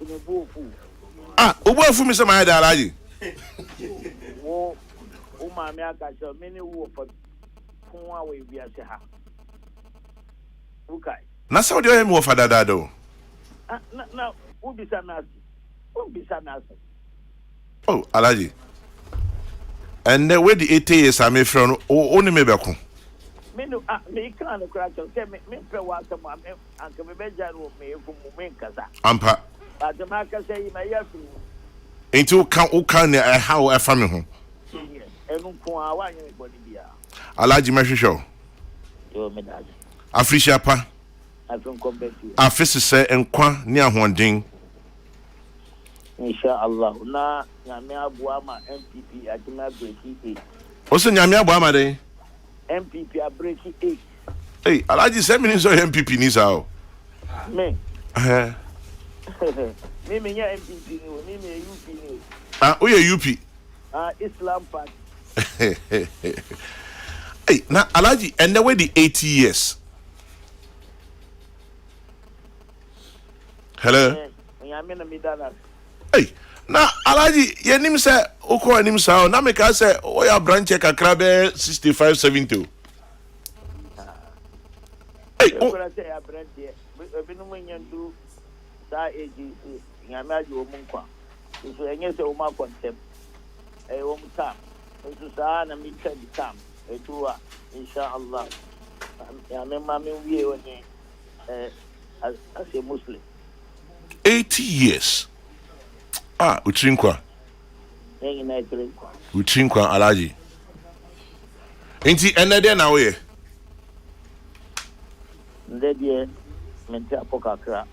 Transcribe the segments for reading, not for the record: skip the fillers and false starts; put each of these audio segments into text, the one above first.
me bofu. Ah, ubo fu mi se my da alaji. Wo o ma me aka so me ni wo for fun wa we bia se ha. Okay. Na so de o me wo fa dada do. Ah na wo bisa na. Wo bisa na. Oh, alaji. And the way the 80 years I me from only me beko. Me no me kan no kra cho say me pre wa sam anka me beja no me fu mu me nkasa. Ampa. But the market say my yafu. Enti o kan ne how e fa me ho. Yes. Enu ko a wa yin body bia. Alaji mehwehwe. Yo me da. Africia pa. Afun kompeti. Afisi se enkwa ne ahonden. Inshallah. Na nyame aboa ma MPP atima breaki 8. O se nyame abo amade. MPP a breaki 8. Hey, Alaji se me so MPP ni sa o. Me. Eh. Me nya MPP ni o, me UP ni. Ah, o ye UP. Islam Party. Hey, na Alaji and the way the 80 years. Hello. Nyame na me dana. Hey, na Alaji yenim se okọ anim sa na me ka se o ya branch kakra be 65 70. Hey, o kora se ya branch e binu munyandu sa agency nyame aje o munkwa. So enye se o ma contem. O mutam. So sa na mi tadi tam. Etuwa inshallah. Nyame ma me wie oni as a Muslim. 80 years. Ah, utrinkwa. Yengi na trinkwa. Utrinkwa Alaji. Enti enede na we. Ndede mente apokakra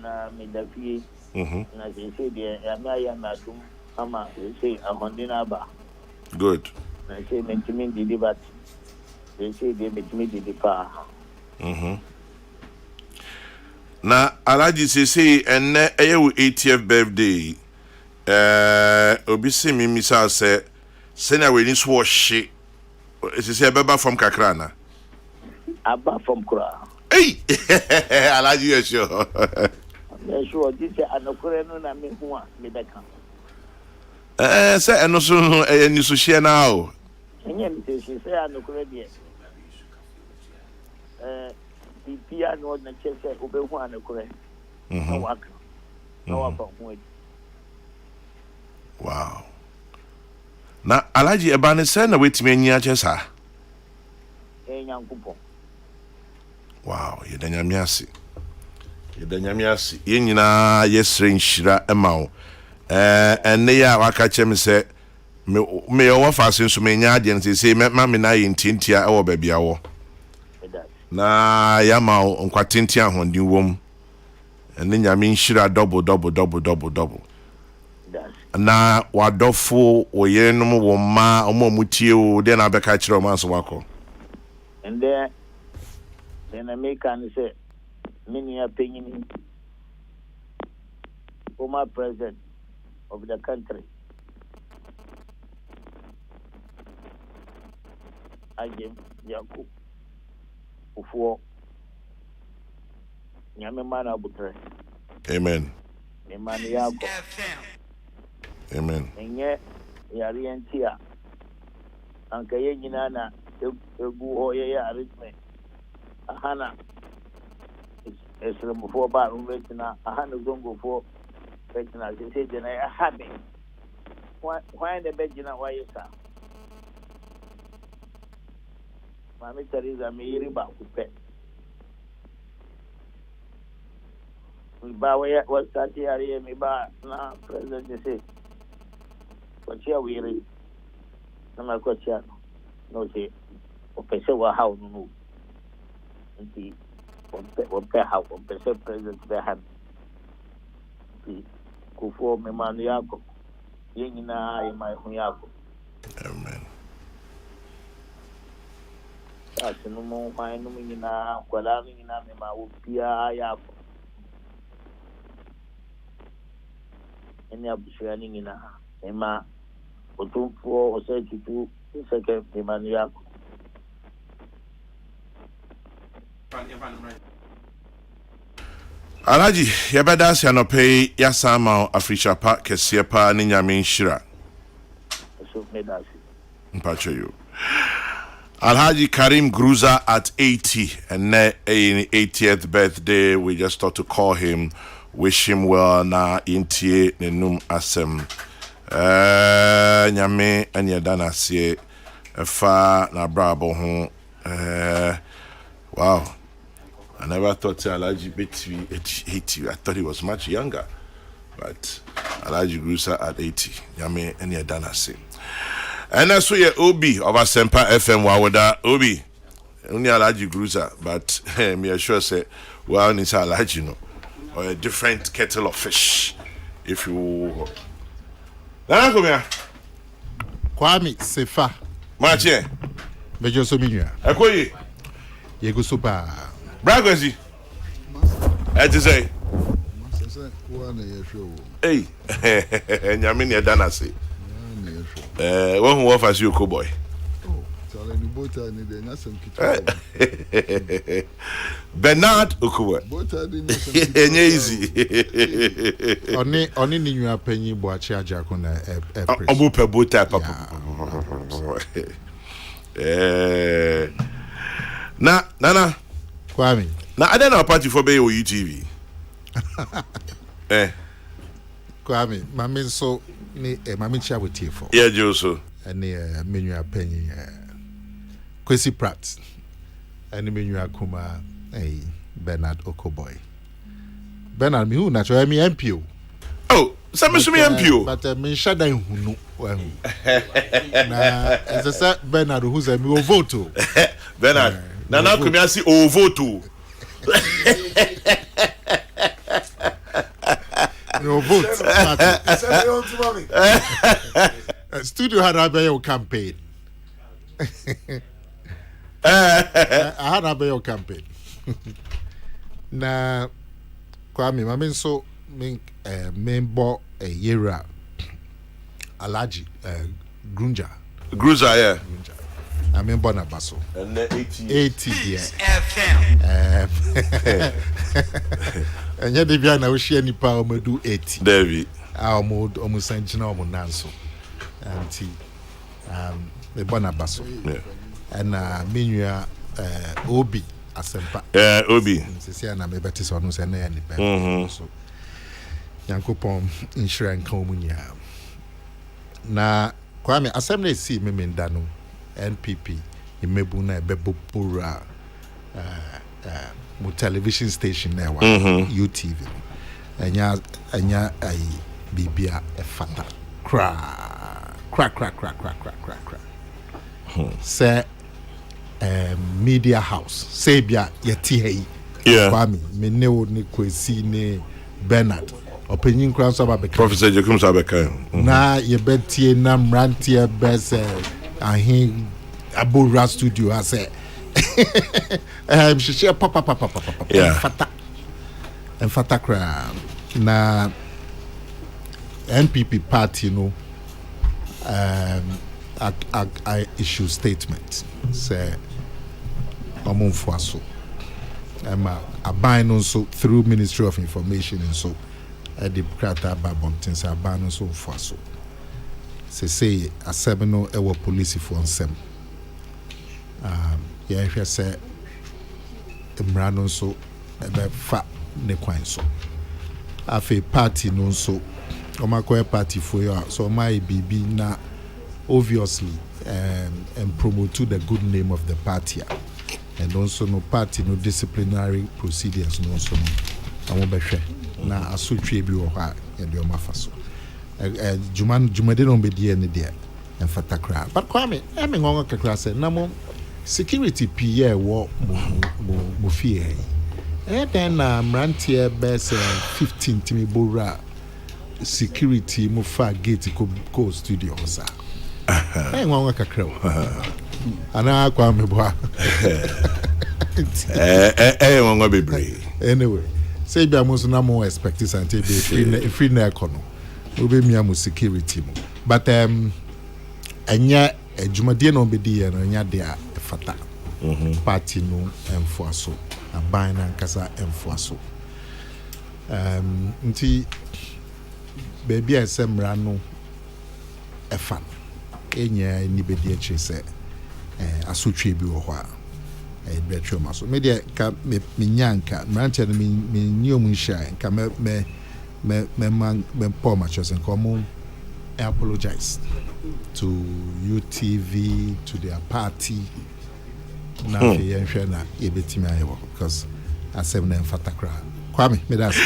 na midafie. Na se de ya na dum ama se ahondina ba. Good. Na se mentimi didi bat. Se de mentimi didi pa. Na Alaji say enne eye wo 80th birthday. Obi se mi misa se na we ni so hye. Say beba from kakra na. Aba from kura. Hey! Alaji you sure. Me sure this anokore no na me hu a me beka. Say eno so ni so hye na o. Enye mi se anokore de. Bibia no na chese obehu anokore. Na waka. Na waka hu. Wow. Na Alaji eba ne se na wetimi anyia chesa. Nyankopon. Wow, ye danyame ase. Ye danyame ase. Ye nyina yesre nhyira ema wo. Enne ya waka chem se me wo fa se so me nya ade nse se ma me na ye ntintia e wo babia wo. Na ya ma nkwa tintia ahondi wom. Enne nyame nhyira double. Na wadofo oyenum wo ma omamutie o de na beka kire o man so wako. And then American say many opinion former president of the country. Agem Yaku Ufo Nyame mana butre. Amen. Emani yako. Amen. Enye yari entia. Anka ye nyina na egu oye ya arrangement. Ahana esrem fo ba umbetina ahana zongo fo betina se jena ya habe. Why the bejina why sa. Mami Teresa me yiri ba ku pe. Ba we was stati ari me ba na president say kochia wiri na ma kochia no say o pese wa how no nti o pe how o pese president be han nti kufo me manu yako yengina ai mai hu yako. Amen. Asinu mo mai no nyina kwala no nyina me ma wo pia yako eni abushira ni nyina ema otumfo osetitu seke me manu yako. Alaji, yabeda si anope yasama Africha pa kesiye pa ni nyame nshira. So medasi. Mpacho you. Alhaji Karim Gruza at 80 and in 80th birthday. We just thought to call him, wish him well na intie nenum asem. Nyame anya dana sie fa na brabo ho. Wow. I never thought Alhaji Betty 80. I thought he was much younger. But Alhaji Gruza at 80. Nyame anya dana sie. And that's why Obi of Asempa FM Wawada Obi. Only Alhaji Gruza, but me assure say well it's Alhaji no. Or a different kettle of fish. If you Nana come here. Kwame Sefa. Mache. Bejo so minua. Ekoyi. Yego so ba. Bragwazi. Eti say. Hey. Nyame ne dana say. One who offers you, boy. Bernard Okuwe. Easy. Oni ni nwa panyi boachi aja ko na Obu pe bota papa. Na Kwame. Na ade na party for be o UTV. Kwame, mami so ni mami chia wetie for. Yeah, Joso. Ani menu apanyi Kwesi Pratt. Ani menu akuma Bernard Okoboy. Bernard mi hu na cho mi MPO. Oh, so me MPO. But me shada hunu na as Bernard who say me vote. Bernard, na komi asi o vote. No vote. Studio had a campaign. I had a campaign. Na Kwame, I mean so member a year Alhaji Gruza, yeah. I mean Bonabaso. And 80 yeah. And yet the Viana was she any power me do 80. David. Our mode almost sentinel nanso. And the Bonabaso. Yeah. And minua Obi Asempa. Obi. Sisi na me betis onu se na ni be. So Yankopon insurance company. Na Kwame Assembly see me ndano NPP imebu na bebopura mu television station na wa UTV. Anya ai bibia e fata. Crack. Say media house. Say bia yeti hei. Yeah. Kwame me ne wo ni Kwesi ne Bernard. Opinion crown so abeka. Professor Jacob Sabeka. Na ye betie na mrantie bese ahin abura studio ase. She papa. Yeah. Fata cra na NPP party no I issue statement say omonfuaso aban so through Ministry of Information and so the krata babontin say aban so fuaso say asebno ewo police for nsem yeah hwe say emrano so ebe fa ne kwan so afi party no so omakoe party for you so my bibi na obviously and promote the good name of the party and also no party no disciplinary procedures no so no amobehwe na asotwe bi wo ha e de omafaso jumade no be die ne de en fatakra but Kwame eme ngongo kakra se na mo security PA wo mo fie then mrantie best 15 timi bora security mo fa gate ko studio sa ngongo kakra ana Kwame boa ngongo bebre anyway say bia mo so na mo expect sante be free na ekono obe mia mo security mo but enya adwumadie na obedi ye no nya de a fata party no emfoaso aban na nkasa emfoaso Nti baby asemra no efa enya ni bedi achi se asotwe bi wo ho a betwe maso me de ka me nyanka mranche no me niom nhia ka me Paul Matches and come I apologize to UTV, to their party. Now because I said them fatakra. Kwame, me das.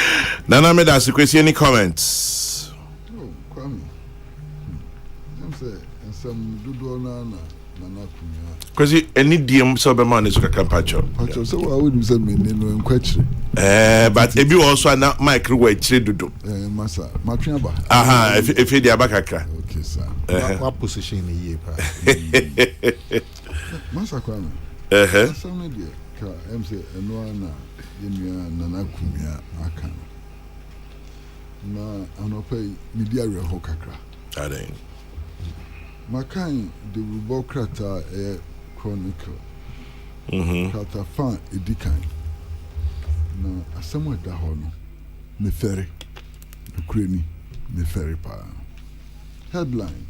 Nana me das question any comments? No, Kwame. Them say and some dudu na kunya. Because any DM so be man is ka kampacho. Pacho so I would say me no enkwachire. But ebi also na mic we chire dudu. Masa, matwe ba. Aha, if the abakaka. Okay, sir. What position ye pa? Masa Kwame. Some media ka say eno na yemia nana kunya aka. Na anopai media re ho kakra. Aden. Makan the Rubokrata Chronicle. Krata fan edikan. Na asemo da ho no. Me ferry. Ukraine me ferry pa. Headline: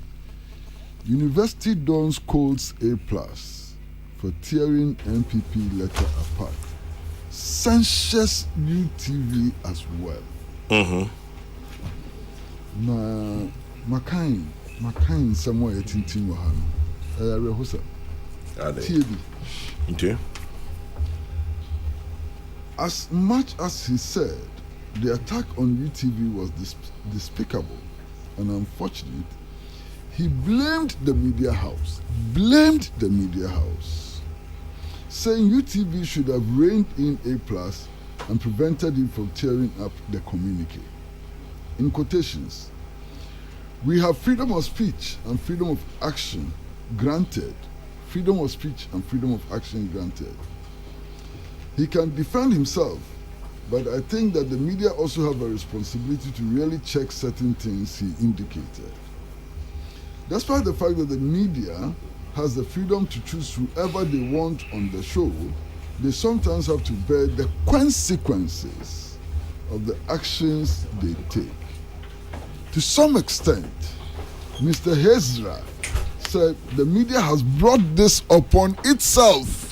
University dons Colts A+ for tearing MPP letter apart. Censures UTV as well. Na Makan somewhere tintin wa ha no. Rehosa. TB. Okay. As much as he said the attack on UTV was despicable and unfortunate, he blamed the media house, saying UTV should have reined in A+ and prevented him from tearing up the communique. In quotations, we have freedom of speech and freedom of action granted. Freedom of speech and freedom of action granted. He can defend himself, but I think that the media also have a responsibility to really check certain things he indicated. Despite the fact that the media has the freedom to choose whoever they want on the show, they sometimes have to bear the consequences of the actions they take. To some extent, Mr. Hezra said the media has brought this upon itself.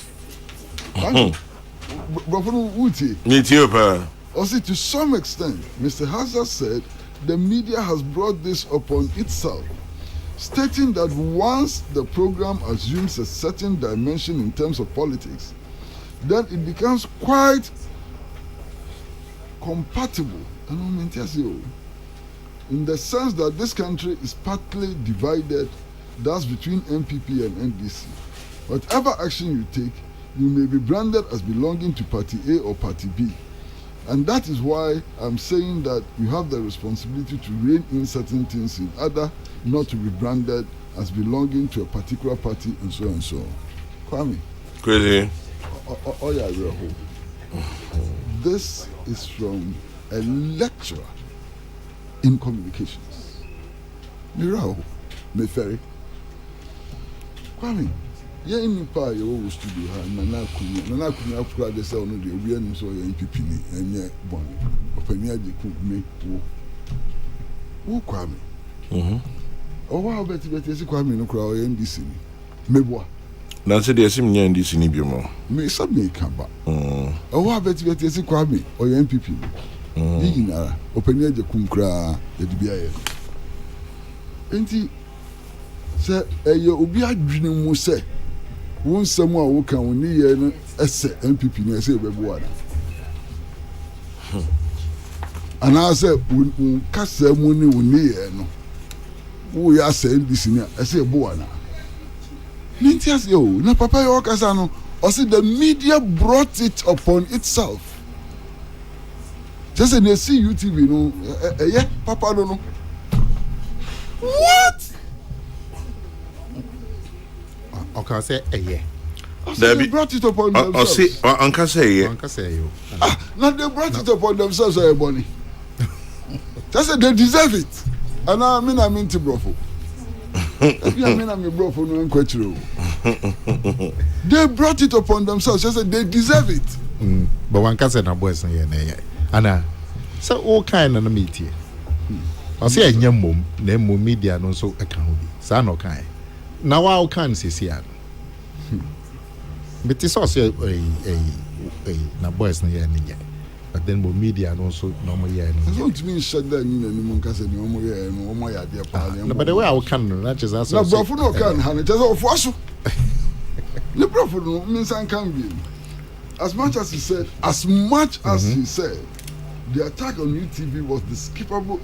Also, to some extent, Mr. Hazard said the media has brought this upon itself, stating that once the program assumes a certain dimension in terms of politics, then it becomes quite compatible. In the sense that this country is partly divided, that's between MPP and NDC. Whatever action you take, you may be branded as belonging to Party A or Party B. And that is why I'm saying that you have the responsibility to rein in certain things in order not to be branded as belonging to a particular party and so on and so on. Kwame. Crazy. This is from a lecturer in communications. Miraho, Meferi. Kwame. Yeah, in Nipa, you always studio her, Nana Kunya, after the sound of the Obian, so your MPP, and yet Bonnie, Openia, you could make who Kwame. Oh, how better Kwame no crowd in this city. Meboa. Nancy, there's him near in this city, Bimo. May some make come back. Oh, how better Kwame or your MPP. Yinara, Openia, you could cry, the DBI. Ain't he? Say, Obia dream will say. Won someone who can only hear MPP near say Bebuana. And I said, when cast money will near no. We are saying this in I say Buana. Nintias yo, na papa yo Casano, or say the media brought it upon itself. Just when they see UTV, no, yeah, Papa don't know. What? Okay, say yeah. They brought it upon themselves. Uncle say yeah. Now they brought it upon themselves, everybody. Just say they deserve it. And I mean to brofo. I'm brofo no enquetro. They brought it upon themselves. Just say they deserve it. But one can say na boys na yeah. Anna. So all kind of media. I say a young mum, name media no so account. Sa no kind. Now I can say here. But it's also a na boys no here ni. But then more media no so normal here. Don't mean shut down in any monka say no more here no more ya there pa. No, but the way I can not just answer. No brofo no can han just of waso. No brofo no means I can be. As much as he said, he said, the attack on UTV was despicable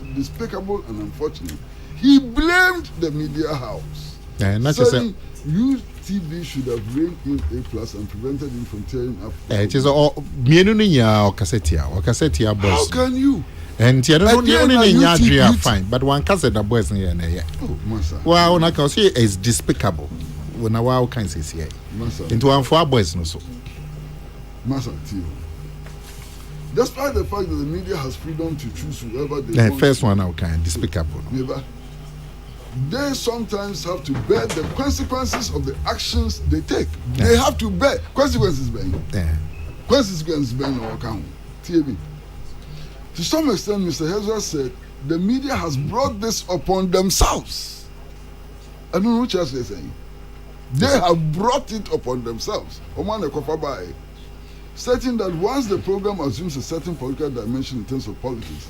and unfortunate. He blamed the media house. Saying UTV should have reigned in A+ and prevented him from tearing up. It is all or cassetia boys. How can you? And you don't fine, but one cassette the boys in here. Oh, Massa. Well, I can see is despicable. When a while can say here. Into one for boys no so. Massa Tio. Despite the fact that the media has freedom to choose whoever they want. First one, I can despicable. Never. They sometimes have to bear the consequences of the actions they take. Yeah. They have to bear consequences, Ben. Yeah. Consequences, Ben, or account. TAB. To some extent, Mr. Hezra said the media has brought this upon themselves. I don't know what else they're saying. They have brought it upon themselves. Stating that once the program assumes a certain political dimension in terms of politics,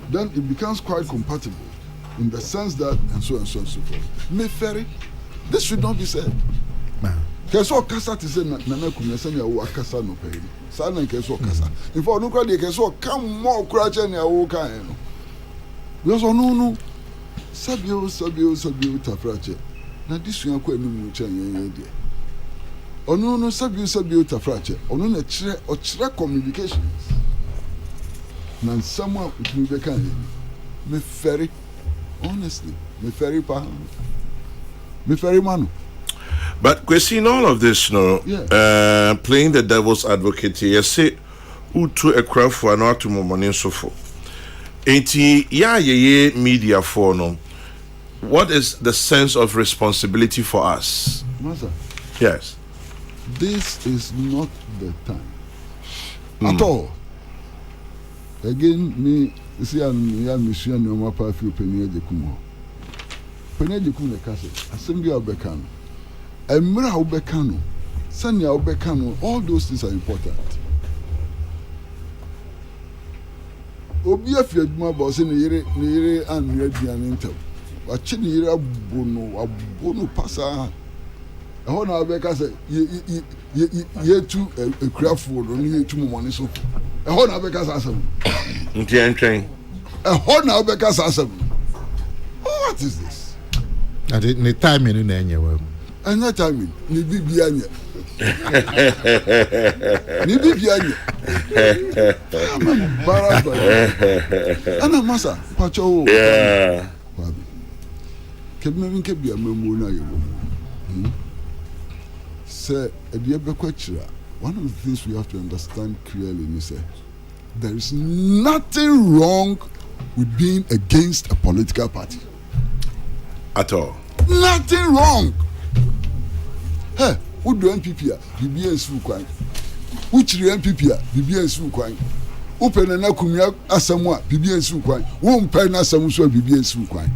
then it becomes quite compatible in the sense that, and so on and so forth. Meferi, this should not be said. Keso kasa to say nana kumesa ni awo akasa no pay. Sa na keso kasa. In fact, no kwade keso come more krache ni awo kan no. Because no sabio tafrache. Na disu yakwa enu nche yen de. Ono no sabio tafrache. Ono na chire communications. Na nsama utumi beka yen. Meferi. Honestly, me very manu. But we see all of this, no, yeah. Playing the devil's advocate here. You say, "Utu a crowd for an art to money so for." Ye media for no. What is the sense of responsibility for us? Master, yes. This is not the time at all. Again, me. See, I'm mission no more powerful penny ejekumo. Penny ejekumo kase. Assembly of Bekano. Emra Obekano. Sanya Obekano. All those things are important. Obi afi aduma ba se ne yire anwe aduane ntam. Wa chi ne yire abono pasa. Eho na Obeka se ye tu ekurafo no ye tu momone so. Eho na Obeka se asem. Entweng. Eho na Obeka se asem. What is this? At the time in na enyewa. Anya time ni bibia anya. Ni bibia anya. Baraba. Ana masa pacho. Yeah. Kebme nke bia memu na yewo. Say ebia bekwachira. One of the things we have to understand clearly is there is nothing wrong with being against a political party. At all. Nothing wrong. Hey, who do NPP? BBN Sru Kwan. Who chiri NPP? BBN Sru Kwan. Who penana kumya asamwa? BBN Sru Kwan. Who penana asamwa? BBN Sru Kwan.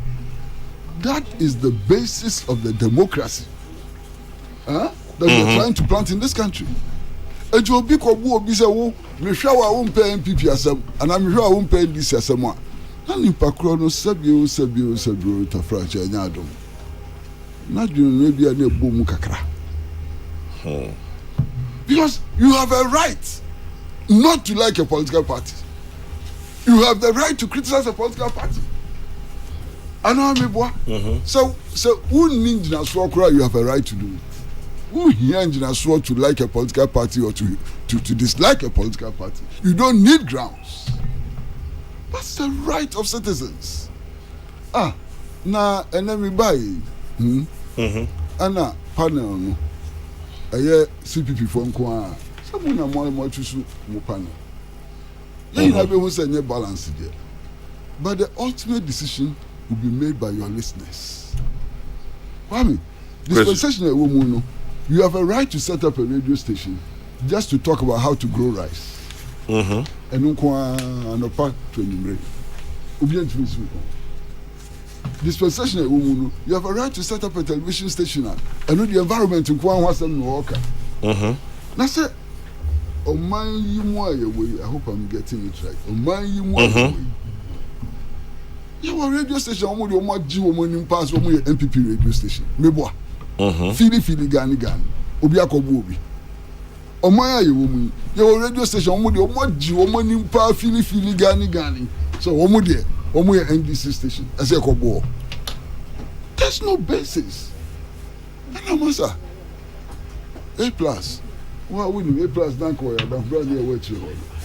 That is the basis of the democracy. That we're trying to plant in this country. Ejo bi ko bu obi se wo mehwa wa wo mpa NPP asem ana mehwa wo mpa NDC asem a na nipa kro no sabio tafracha anya adom na dwunu no bia na ebo mu kakra. Because you have a right not to like a political party. You have the right to criticize a political party. I know me boy. So who need na so kra you have a right to do it. Who here engineers swore to like a political party or to dislike a political party? You don't need grounds. That's the right of citizens. Now enemy buy. Anna panel no. Aye CPP for nko someone na more to mo panel. You have who say balance there. But the ultimate decision will be made by your listeners. Kwame, dispensation a woman no. You have a right to set up a radio station just to talk about how to grow rice. And ɛno nko ara anɔpa to anwummere obi antumi nsi ko dispensation a ɛwɔ mu no you have a right to set up a television station ɛno the environment nko ara ho asɛm na wɔɔka na sɛ ɔman yi mu a yɛwɔ yi I hope I'm getting it right ɔman yi mu a yɛwɔ yi yɛwɔ radio station ɔmo de ɔmo agye ɔmo anim pass ɔmo yɛ MPP radio station meboa fili gani obi akɔbu obi ɔman a yɛwɔ mu yi yɛwɔ radio station ɔmo de ɔmo agye ɔmo anim pass fili gani so ɔmo deɛ ɔmo yɛ NDC station ɛsɛ ɛkɔbu ɔ there's no basis ɛna masa A+. Well, we need A+ thank you. I'm glad you're watching.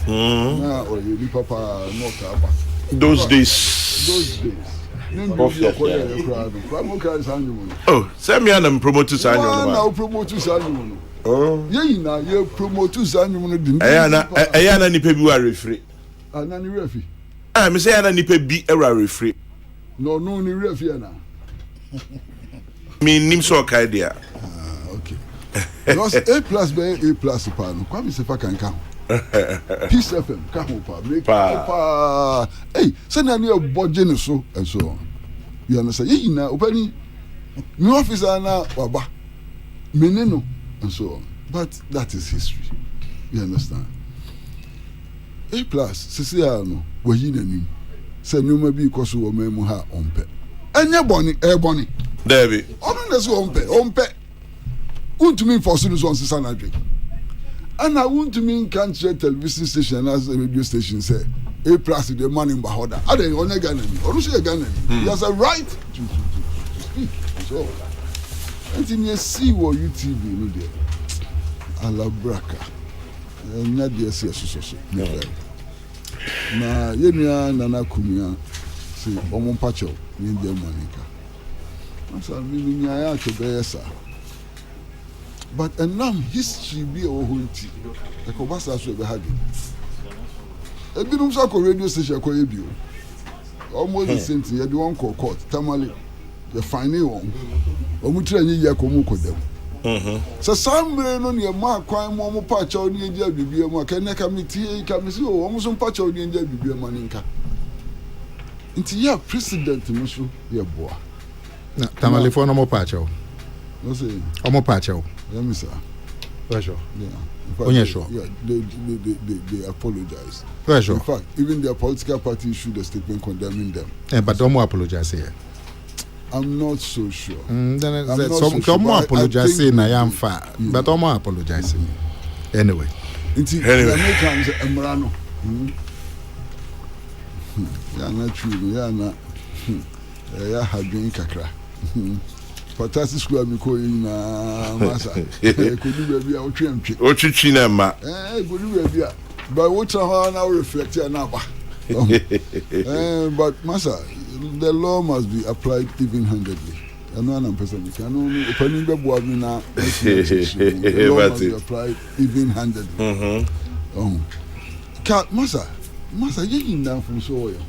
Now, or you papa not up. Those days. Oh, send me and promote to sign on. Now promote to sign on. Oh, yeah, you promote to sign on. Ayana ni February free. Anani refi. Ah, me say Ayana ni be a free. No, ni refi na. Me nim so kai dia. Okay. Because A+ be A+ pa no. Kwame se fa kan ka. Peace FM ka ho pa. Make pa. Hey, say na ni oboje ne so and so on. You understand? Ye na opani. Me officer na waba. Meneno and so on. But that is history. You understand? A+ sisi no wo yi nanim. Say no ma bi ikoso wo memu ha ompe. Enye boni e boni. David. Onu na so ompe. Untumi force no so nsesa na dwe. Ana untumi kan chere television station as a radio station say A+ the man in Bahoda. Ade onye Ghana ni. Onu se Ghana ni. He has a right to speak. So until you see what UTV no there. Alabraka. Nya de se so. Na yenia nana kumia se omo pacho ni de manika. Asa mi nya ya to be sa. But history be a hunti. The Kobasa so be had. A bit of radio station call you. Almost the same thing. You do one call court. Tamale, the final one. Omutra ni ya komuko dem. So somewhere on your mark, crime, more patch on the India Bibia, can I come to come see almost some patch on the India Bibia Maninka. Into your president, Mushu, your boy. Tamale for no more patch. No say, Omo patch. Let me say. Sure. Yeah. Sure. Yeah, they apologize. Sure. In fact, even their political party issued a statement condemning them. But don't apologize here. I'm not so sure. Then some more apologize saying I am far, but don't apologize. Anyway. Americans Emrano. Yeah, not true. Yeah, not. Yeah, had been kakra. Fantastic school mi ko yin na masa e ko du ba bia o twentwe o twitwi na ma go du ba bia but what how now reflect na ba but masa the law must be applied even-handedly. I know I'm person can only opening the board me na the law must be applied even-handedly. Masa yin na fun so yo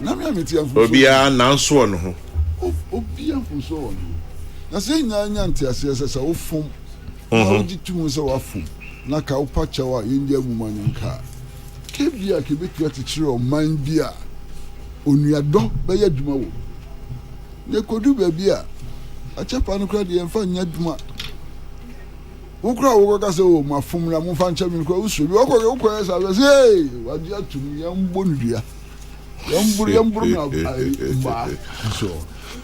na me ameti am fun obi a nan so no ho obi am fun so no na say nya ntiase sesa wo fom na wo ditum se wa fom na ka wo pacha wa india mumani nka ke bia ke betu atichire o man bia onuado be ya duma wo ne kodu ba bia a chepa no kra de emfa nya duma wo kra wo ka se o ma fom na mo fa ncha mi kra wo so bi wo ko sa say wa dia tum ya mbonudua yamburu na ba so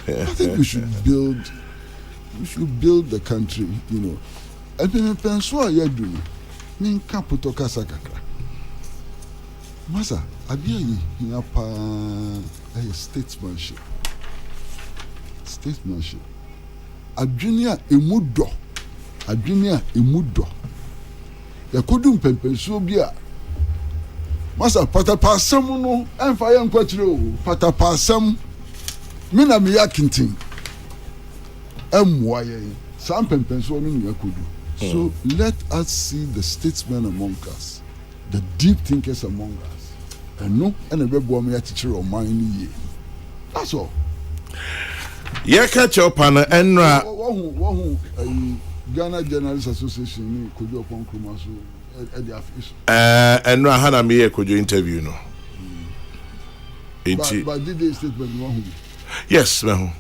I think we should build the country, you know. And then penswa ya do ni nka potoka sakakra. Masa, adia yi ya pa statesmanship. Adwenia emudo. Ya kodu mpempenso bia. Masa patapasam no emfa ya nkwatire o patapasam mina me yakintin emwa ye sam pempenso no ni yakodu. So let us see the statesmen among us, the deep thinkers among us, and no and ebebo me yatichire o man ni ye. That's all. Yeah, catch up on enra Ghana Journalists Association ni kodu okon kroma so And no hana me could you interview no. But did they statement one? Yes, man.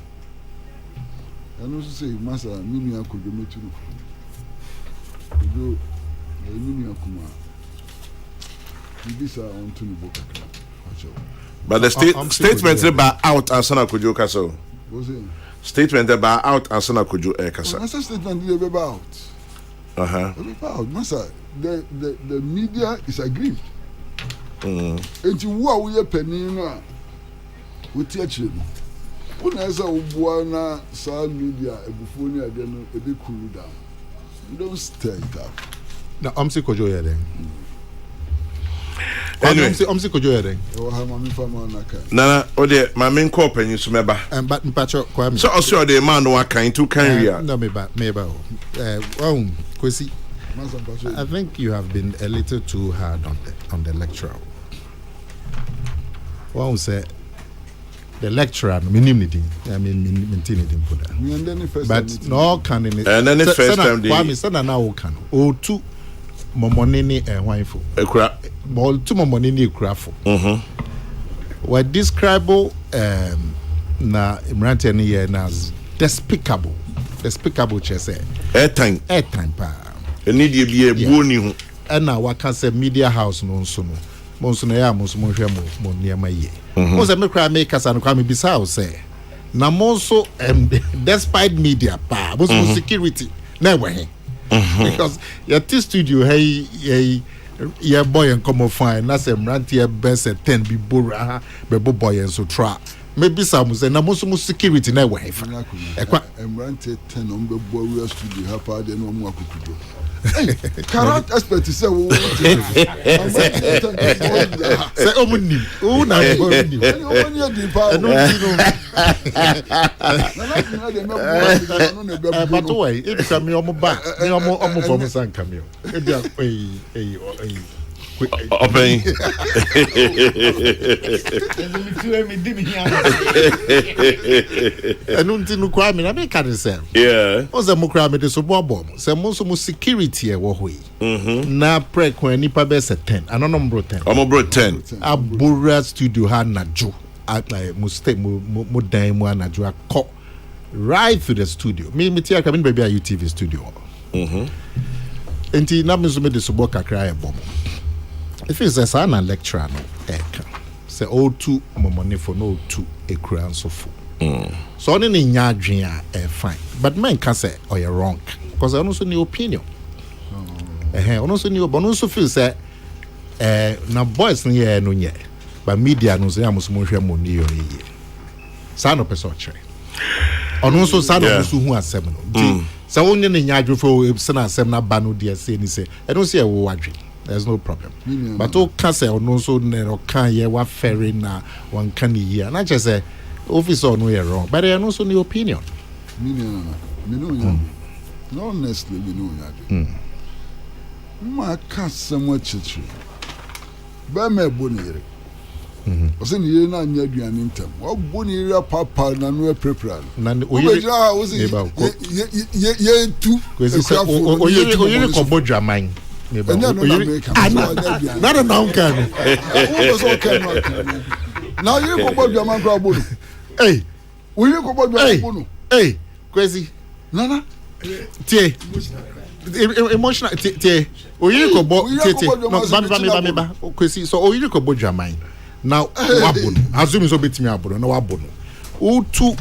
And also say, Master, Mimi could you meet you? Could you, Mimi Kuma? These are on to the book. But the statement about out and Sana could you castle. Was it? Statement about out and Sana could you castle. Master statement about. About Master, the media is aggrieved. And you what we are penning with teaching. When I saw Buana, social media, a buffoon, I don't a bit cool down. You don't stay it up. Now, I'm sick of you then. Anyway, I'm sick of you then. Oh, how many family Naka? Nana, oh, dear, my main corp and you remember. But Pacho, Kwame. So, also, the man who are kind to carry. No, maybe. Well, Kwesi, I think you have been a little too hard on the lecturer. One say the lecturer, maintain it for that. But no can in it. And then the first time Kwame said now can. Oh, two momonini and wine for. Ball two momonini crafo. Were describable na Imranti here as despicable chese. Airtime pa. Need you be a bony. And now what can say media house no so no. Monsono ya monsomo hwe mo niema ye. Mo se me kra make us and kwame bisa o say. Na monso despite media pa, monso security na we. Because your studio hey boy and come fine na se mranti e best 10 bi bora be boy and so tra. Maybe some say na monso security na we. Ekwa mranti 10 on be boy studio ha pa de no mo akukudo. Current expert say we say omunim o na omunim onye di pa no but why if come omo ba me omo from san come here e dia open enunti no kwa me na me ka say yeah o ze mo kra me de so bobo se mo so mo security e wo hoi na pre kwa nipa be se 10 anono mbro 10 omo bro 10 abura studio ha najo like mo dan mo anajo akọ right to the studio me tia ka me baby a UTV studio enti na me so me de so boka kra e bom. If it's a son and lecturer, no, say all two money for no two a crown so full. So only in your dream, fine. But men can say, oh, you're wrong. Because I also new opinion. I also new, but also feel say, now boys no yet. But media no say, I must move your money or ye. Son of a sorcery. And also, son of who are 7. So only in your dream for Sana 7 banu dear say, I don't see a word. There's no problem. But all can say no so no can ye what ferry na one can hear. And I just say officer no you're wrong. But I also new opinion. No honestly me know ma ka samo chichi. Ba me bonire. O se ni na anya aduane ntam. O bonire papa na no prepare. Na o ye tu. O ye ko bodwaman. Not a noun can. Now you go about your man crowd. Hey, will you go about your hey, crazy. Nana, Tie, emotional. Tie, will you go about no, crazy. So, oh, you go about your mind. Now, wabun, assume so bit me up, no wabun. Oh, 2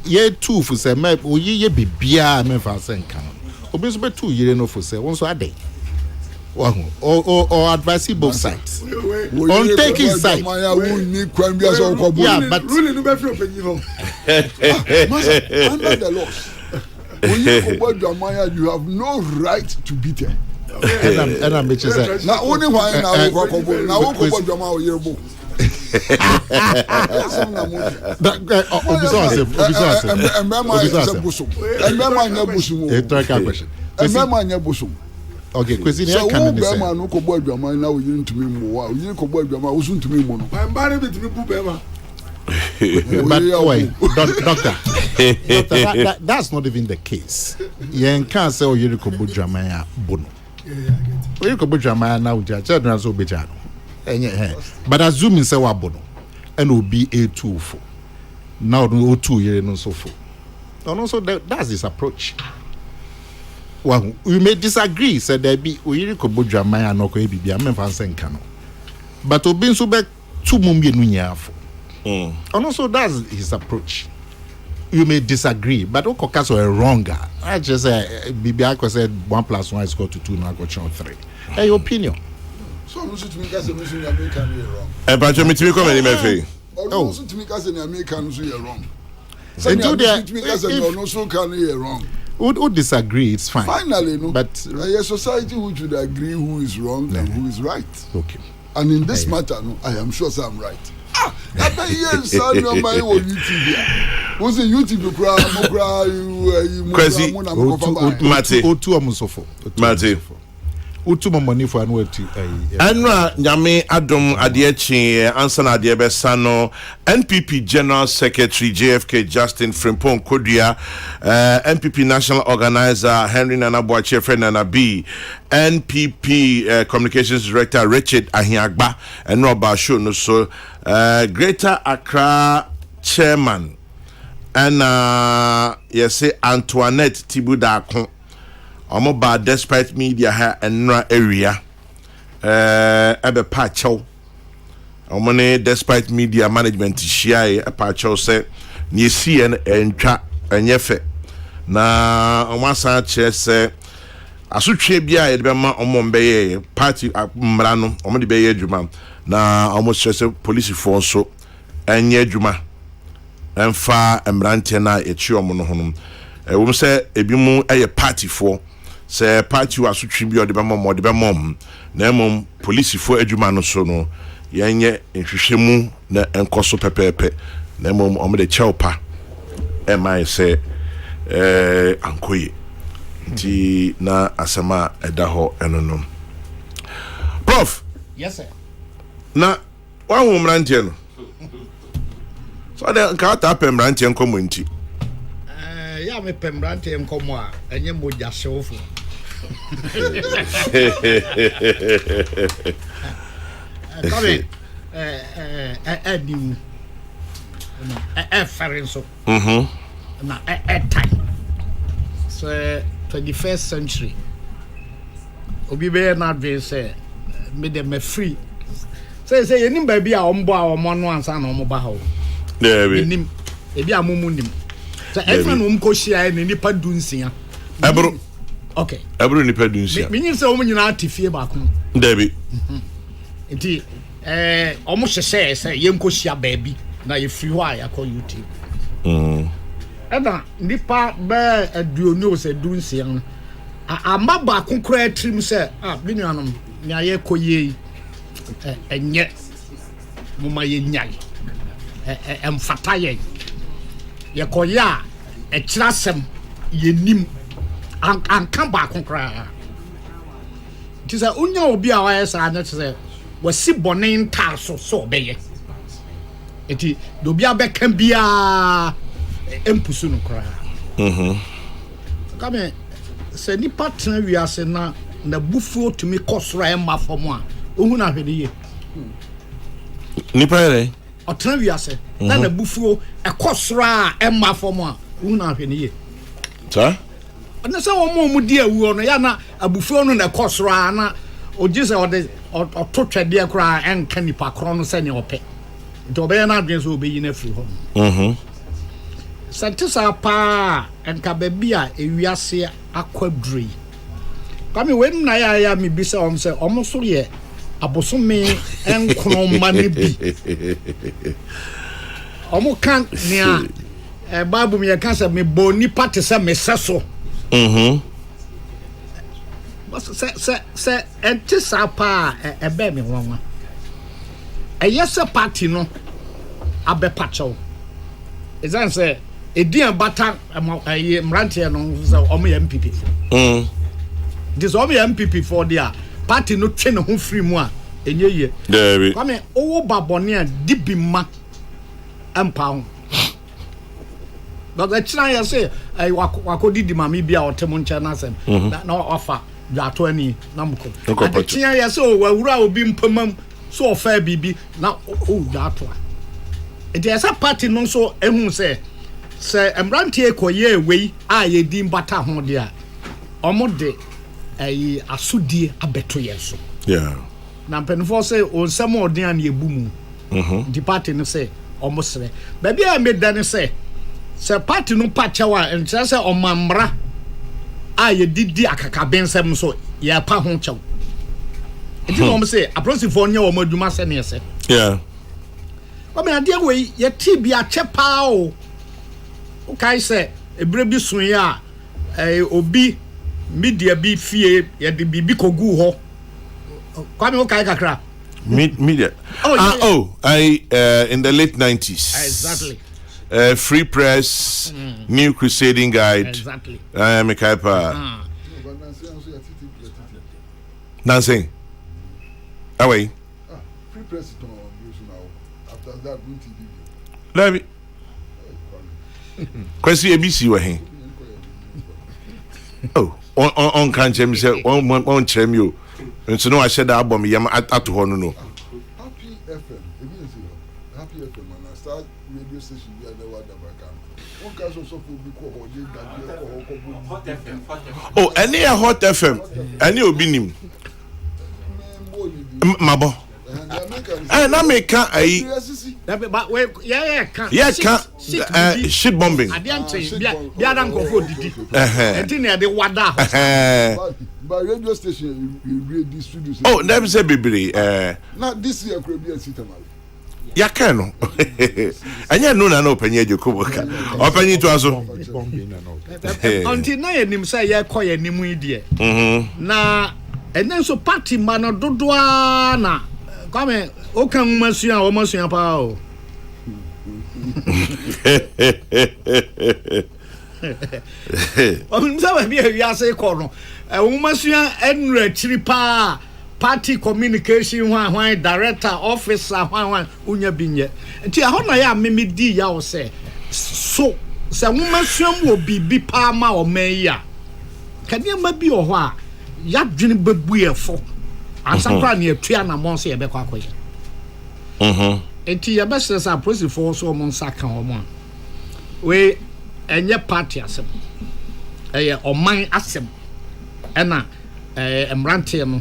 year 2 for say, map, oh, ye be beer, me for saying, come. Obviously, 2 years no for say, once a day. Or advise both sides. On taking side. Yeah, but really, no better under the laws. When you go to you have no right to beat her. And I'm just now only why now go okay, question so can be said. No ko boy dwama na wo yin tumi mo wa yin ko boy dwama wo sun tumi mo no my body be tumi bu bema but wait doctor that's not even the case yen can say o yin ko boy dwama ya bono we ko budwama na uja che do so beja no enye he but assuming say wabo no and obi A2 fo now no O2 yere no so fo no so that's his approach. Well, we may disagree said there be we ko budwama na ko ebibia me fa nka no but obi so be two mumie no nyafo and also that's his approach. You may disagree, but Okokaso are wronger. I just say Bibiako said 1 + 1 is equal to 2, now got 3. Hey, your opinion. So I'm to make us a mission American wrong. But you mean come any me Oh, to make us an American wrong. So do they to make us no so can wrong. Who disagree? It's fine. Finally, no. But a society which would agree who is wrong and who is right. Okay. And in this matter, no, I am sure I'm right. After years, son, on my own YouTube. Was a YouTube cry, Mate. O2 amusofo. Mate. O2 money for an word to Anwa nyame adom adechi ansa na ade besa no NPP General Secretary JFK Justin Frimpong Kodua, NPP National Organizer Henry Nana Boache friend Nana B, NPP Communications Director Richard Ahiagba and Roba Show no so Greater Accra Chairman and yes Antoinette Tibudakon Omoba despite media ha enra area ebe pacho omone despite media management shia e pacho se ni si entwa enyefe na omasa che se asutwe bia e be ma omombeye party mra no omode be ye adwuma na omo se police force so enye adwuma emfa emrante na echi omo no hono wo se ebimu eye party for say party was switching bi odeba mom na mom police fo adwuma no so no yenye nhwehwemu na enkoso pepepe na mom omde chewpa e mai say ankoye ti na asema edaho enono prof. Yes sir. Na wa hu mrantie no so de ka ta pe mrantie nkomo nti ya me pembrante nkomo a enye moja shewfo come edim na ferenso na time so 21st century obi be na advance me dem free say yenim ba bi a ombo a omo no ansa na omo ba ha o yenim ebi amumu nim. So everyone ko share ni nipa dunsia. Ebro. Okay. Ebro nipa dunsia. Me nyim se omo nyina atifie ba ko. Debi. Enti omo hwehwe se yenko shia ba bi na ye free ho a yakọ YouTube. Eda nipa be aduonu se dunsia no. Amba ba ko kra trim se bi nuanom ni aye koye enye mo ma ye nyai. Emfata ye yekoya ekirasem yenim anka ba konkra tisa unya obi a wa esa anya tise wasi bone nta so beye eti do bia be kan bia empusu no kra kame se ni partner wi ase na bufuo tumi kosora emma fom a ohu na hwede ye nipa ere otena wi ase na bufuo ekosora emma fom a ohu na hwede ye sa na se wo mo di awu no ya na abufuo no na ekosora na ogise ode ototwede kra enka nipa kro no se ne ope nti obe na adwen so obeyi na firi ho santisa pa enka baby a ewiase akwadrui kame wen na ya mi bisa se so ye abosome enkroma ne bi kan nia babu mi kan se me boni pate se me seso se entisa pa ebe mi wonwa eyese party no abepacho ezan se edian bata mrantie no se omo ya MPP this omo ya MPP for dia party no twe ne ho free mu a enye ye David kwame owo babone a dibima empao but the china ya say wakodi di mami bia otem nche na sem na wafa dwato ani na mko adetia ya se o wawura obi mpamam so ofa bibi na o dwato a enti esa party no so ehun se emrantie koye wei a ye di mbata ho de a omode ayi asudie abeto yeso yeah na mpenfo se onsam odin an yebu mu di party no se omosre ba bia medane se party no pachawa entra se omamra a ye didi akakabensem so ye pa ho chew enti no say aprosifo nya wo madwuma se ne se yeah o me ade we ye ti bia chepa o kai se ebre bi sun ya obi media bi fie ye de bibi kogu ho kwame o kai kakra media in the late 90s exactly Free Press, New Crusading Guide. Exactly. Mekaipa. Nancy. Away. Free Press now. After that, TV. Let me. Kwesi ABC wa he. Oh, on kan chem say on chem you. Nso no I said that album yam ato ho no. Happy FM. Happy FM and I start radio station here the what one case also be call Hot FM. Oh, any a Hot FM. Any obi nim. Mabo. Na make ai shit bombing. By radio station you read this studio. Oh, never say baby. Not this year could be a city. Yakano. Anya no na no penye Jacob ka. Openyi to aso. Until na enim say ye koye nimu ide. Na enen so party man dodo na come o kan masua o masua pa o. O mza bi e wiase ko no. O masua enra chiri pa party communication hwan director officer hwan unya binye nti a hona ya memedi ya wo se so se nwomasuam wo bibi pa ma o man ya kane ma bi o ho a ya dwene bebuefo ansakra na atua na mon se ye be kwa koye nti ya be stress approach for so mon saka o mo we enye party asem eye oman asem ena emrante no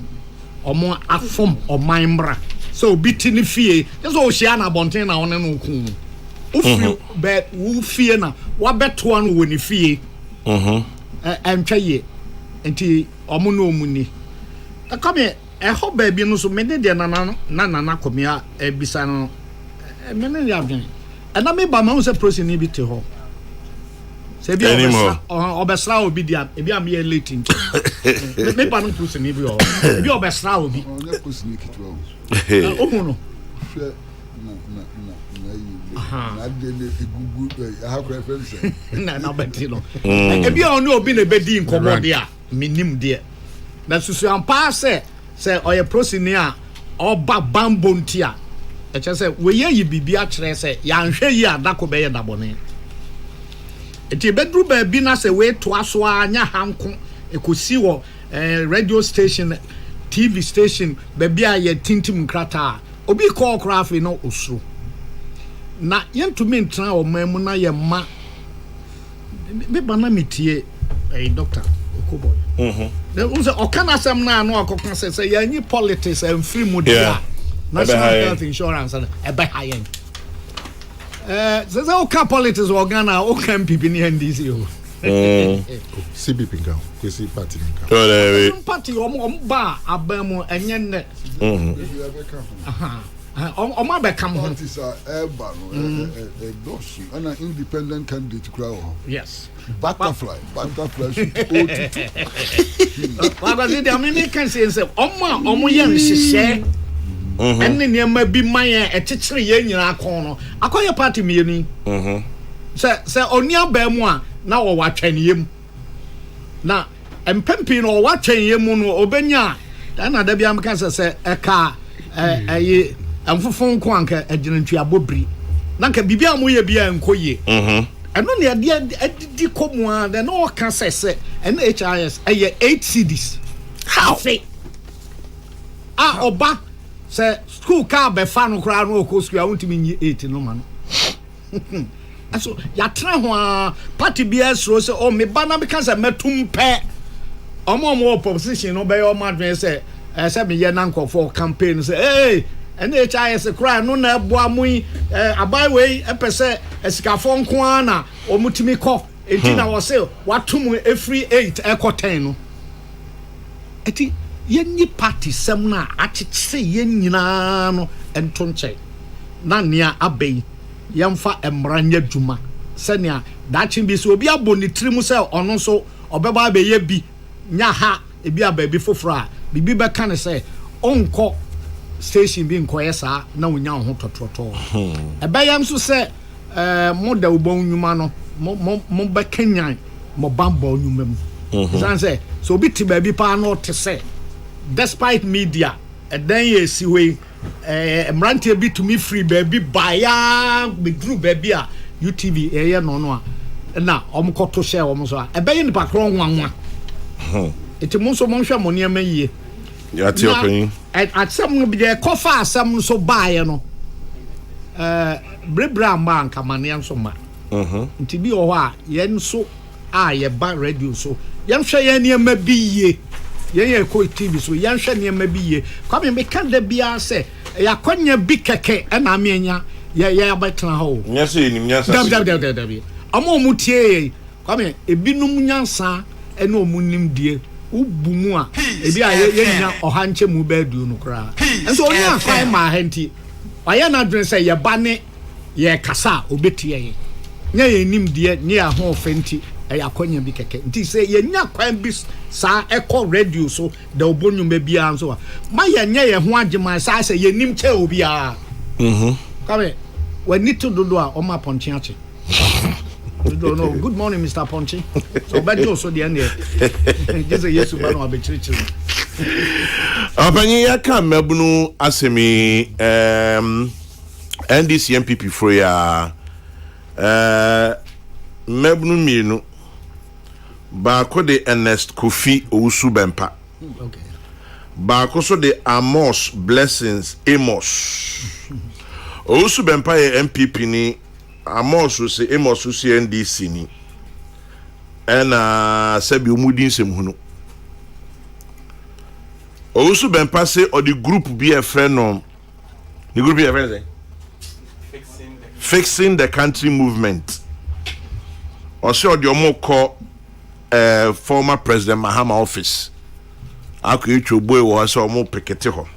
omo afom omanbra so biti ni fie so o hia na bonten na one no ku ufi be wo fie na wa beto an wo ni fie entwaye enti omo no omuni akome ho ba bi no so me de na komia ebisa no me ne ya dwen ana me ba ma wo se process ni bi te ho se bi obesra obi dia ebi am ye late nti me pa no process ni bi o ebi obesra obi onye ko sneak to ohu no na de le gugu ha ko reference na beti no ebi on obi na bedi nkomo dia minim dia na susu ampa se oye process ni a oba bambo ntia e che se we ye bibi a kire se ya nhwe yi adako be ye dabone eti bedru ba bi na se we to aso anya hanko ekosi wo radio station TV station ba bia ye tintim krata obi Kokrokoo no osuru na yentumi ntra o mamu na ye ma be bana metie doctor okoboy de unse okana sam na no akokon se ya nyi politics and free media national health insurance e be hayen Zaza o ka politics o Ghana o kan pipi ni NDC o. CBP ga kwesi party nka. Oh there we. Party o ba abamu enye ne. O ma be kam ho. Parties are eba no dosu ana independent candidate kura o. Yes. Butterfly should go to. Wa go dey me kan say omo ye nhihye. Enne niam bi maye ekyekere ye nyina akon no akoye party mienu se oni abamu a na wo watwaneyem na empempi no watwaneyem no obenya na da bia meka se eka aye amfofon nko anka aginantwi abobri na nka bibia mo ye bia nkoye eno ne ade di komu a de no ka se ene HIS aye 8 CDs afe oba say school car be fa no kra no ko school awuntimi nyi 8 no ma no aso ya tra ho a party bia so say o me ba na be kan say metum pe omo opposition no be o madwen say say me ye na nkofo campaign say hey NHIS kra no na eboa mu abai we epese esikafo nko ana omutimi kɔ enti na wo say watum every 8 ekɔ 10 no eti yenni party sem na achese yen nyina no ento nche na nea abai yemfa emranya dwuma sɛnea daakye bi so obi abɔ ne tiri mu sɛ ɔno so ɔbɛba abɛyɛ bi nya ha ebi abaabi foforo a bibi bɛka ne sɛ ɔnkɔ station bi nkɔyɛ saa na wonya ho tɔtɔtɔ ɛbɛyam so sɛ mo da ubon nnwuma no mo bɛkanyan mo bambɔ nnwuma mu san sɛ so obi te baabi pa na ɔte sɛ despite media ɛdan yɛ si wei mrantie bi to me free baabi baya be group baabi a UTV ɛyɛ no no a na ɔmkɔto hyɛ ɔmo so a ɛbɛyɛ nipa kro nwanwa eti mo nso mo hwɛ mo nneɛma yie ya ti open atsam no bi de kɔfa asam no so baaye no brebra ma nkamane nso ma nti bi wɔ hɔ a yɛn so a yɛ ba radio so yɛn hwɛ yɛn nneɛma bi yie yɛn yɛ kɔ TV so yɛn hwɛ nneɛma bi yie kwame me ka da bia sɛ yɛakonya bi kɛkɛ ɛna amenya yɛ abɛtena hɔ nya sɛ nim nya sɛ dabi ɔmo mu tie kwame ebinum nyansa ɛna ɔmo nim die ubumu a ebi a yenya ohanche mu ba du no kra enso oni afai ma hanti waya na dwen say ye ba ne ye kasa obetie ye nya ye nim die ne ya ho ofenti e yakonya bi keke nti say ye nya kwan bi sa ekọ radio so da obonyu ma bia nso a ma ye nya ye ho agema sa say ye nim che obi a kame wani to dodo a o ma ponche ache don't know. Good morning, Mr. Ponchi. So better also the end there. Just a yes to ban or be church. Apani ya ka mebunu asemi NDC MPP for ya mebunu mienu ba ko de Ernest Kofi Owusu Bempa. Okay. Ba ko so de Amos Blessings Amos. Owusu Bempa ye MPP ni Amos se NDC ni ena sebi omudi nsem hunu Owusu Bempa se o the group be a friend no the group be a friend fixing the country movement o se o the omo call former president Mahama office akọ etwo boy wo se omo pekete ho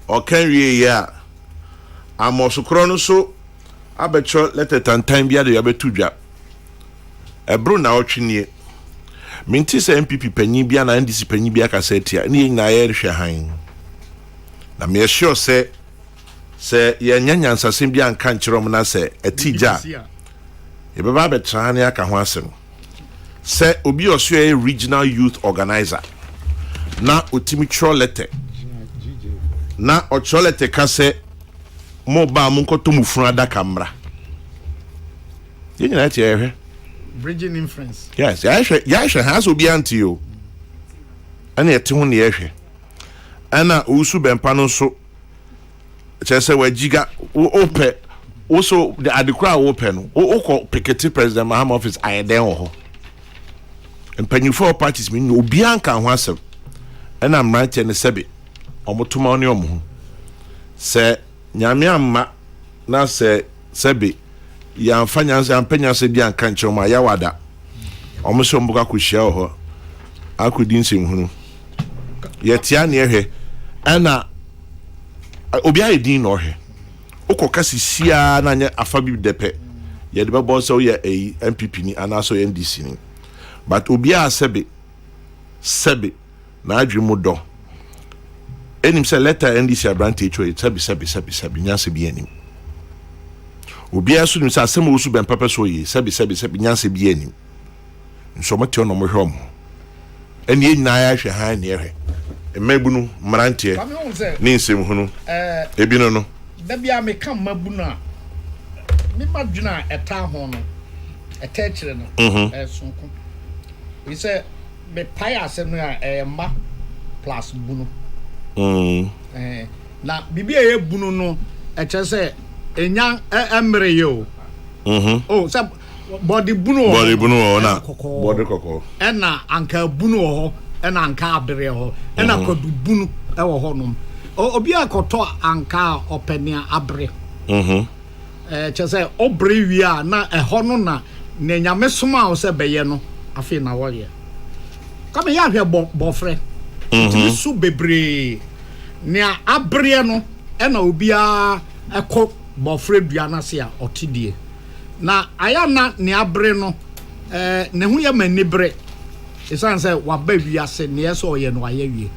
o kan wie ya Amos kro no so abecho letter tantan bia de abetu dwa ebru na otwenie minti se MPP panyin bia na NDC panyin bia ka setia ne nyina ye rehwe han na me sure se ye nyanyansa sem bia nka nkyerem na se atija e beba betra ne aka ho asem se obi oso ye regional youth organizer na otimi tro letter na o tro letter ka se mo ba mo nkoto mu funu adaka mra yenya na tie ehwe bridging influence yes ya ehwe has obi anti o ana ete ho ne ehwe ana Owusu Bempa no so chese wajiga ope also the adekra ope no o piketi president Mahama office ayeden ho empanyufo parties mi obi anka ho asem ana mranche ne sebe omotuma oni omo se nyame amma na se sebe ya mfanya se ampanya se bia nka nkyeroma ya wada omuso mbuka kuhia ho akudi nsem hunu yetia ne ehwe ana obi ayedin no hwe ukoka sisia na nya afabi depe ye de bebo so ye MPP ni ana so NDC ni but obi a sebe na adwemu do enim se letter NDC abrante echo sebi nyanse bi anim obi aso nim se asem Owusu Bempa so yi sebi nyanse bi anim nso mate ono mo hwom eni nyina ya hwe han ne hwe emabunu mrantie ni nsem hunu ebi no da bia me kam mabunu a me madwuna eta ho no eta kire no sonko we say me pay asem no ma plus bunu na bibia ye bunu no e che se enya emre ye o oh so body bunu na body koko e na anka bunu ho e na anka abere ho e na kodu bunu e wo ho nom obi akoto anka openia abere che se obre wi a na e ho no na nyame soma o se beye no afi na wo ye kama ya hwe bofre ti su bebre ne abere no e na obi a ekọ bofre dua na se a otidie na aya na ne abere no ne hu ye manibre esan se wa ba wi ase ne so ye no aye wie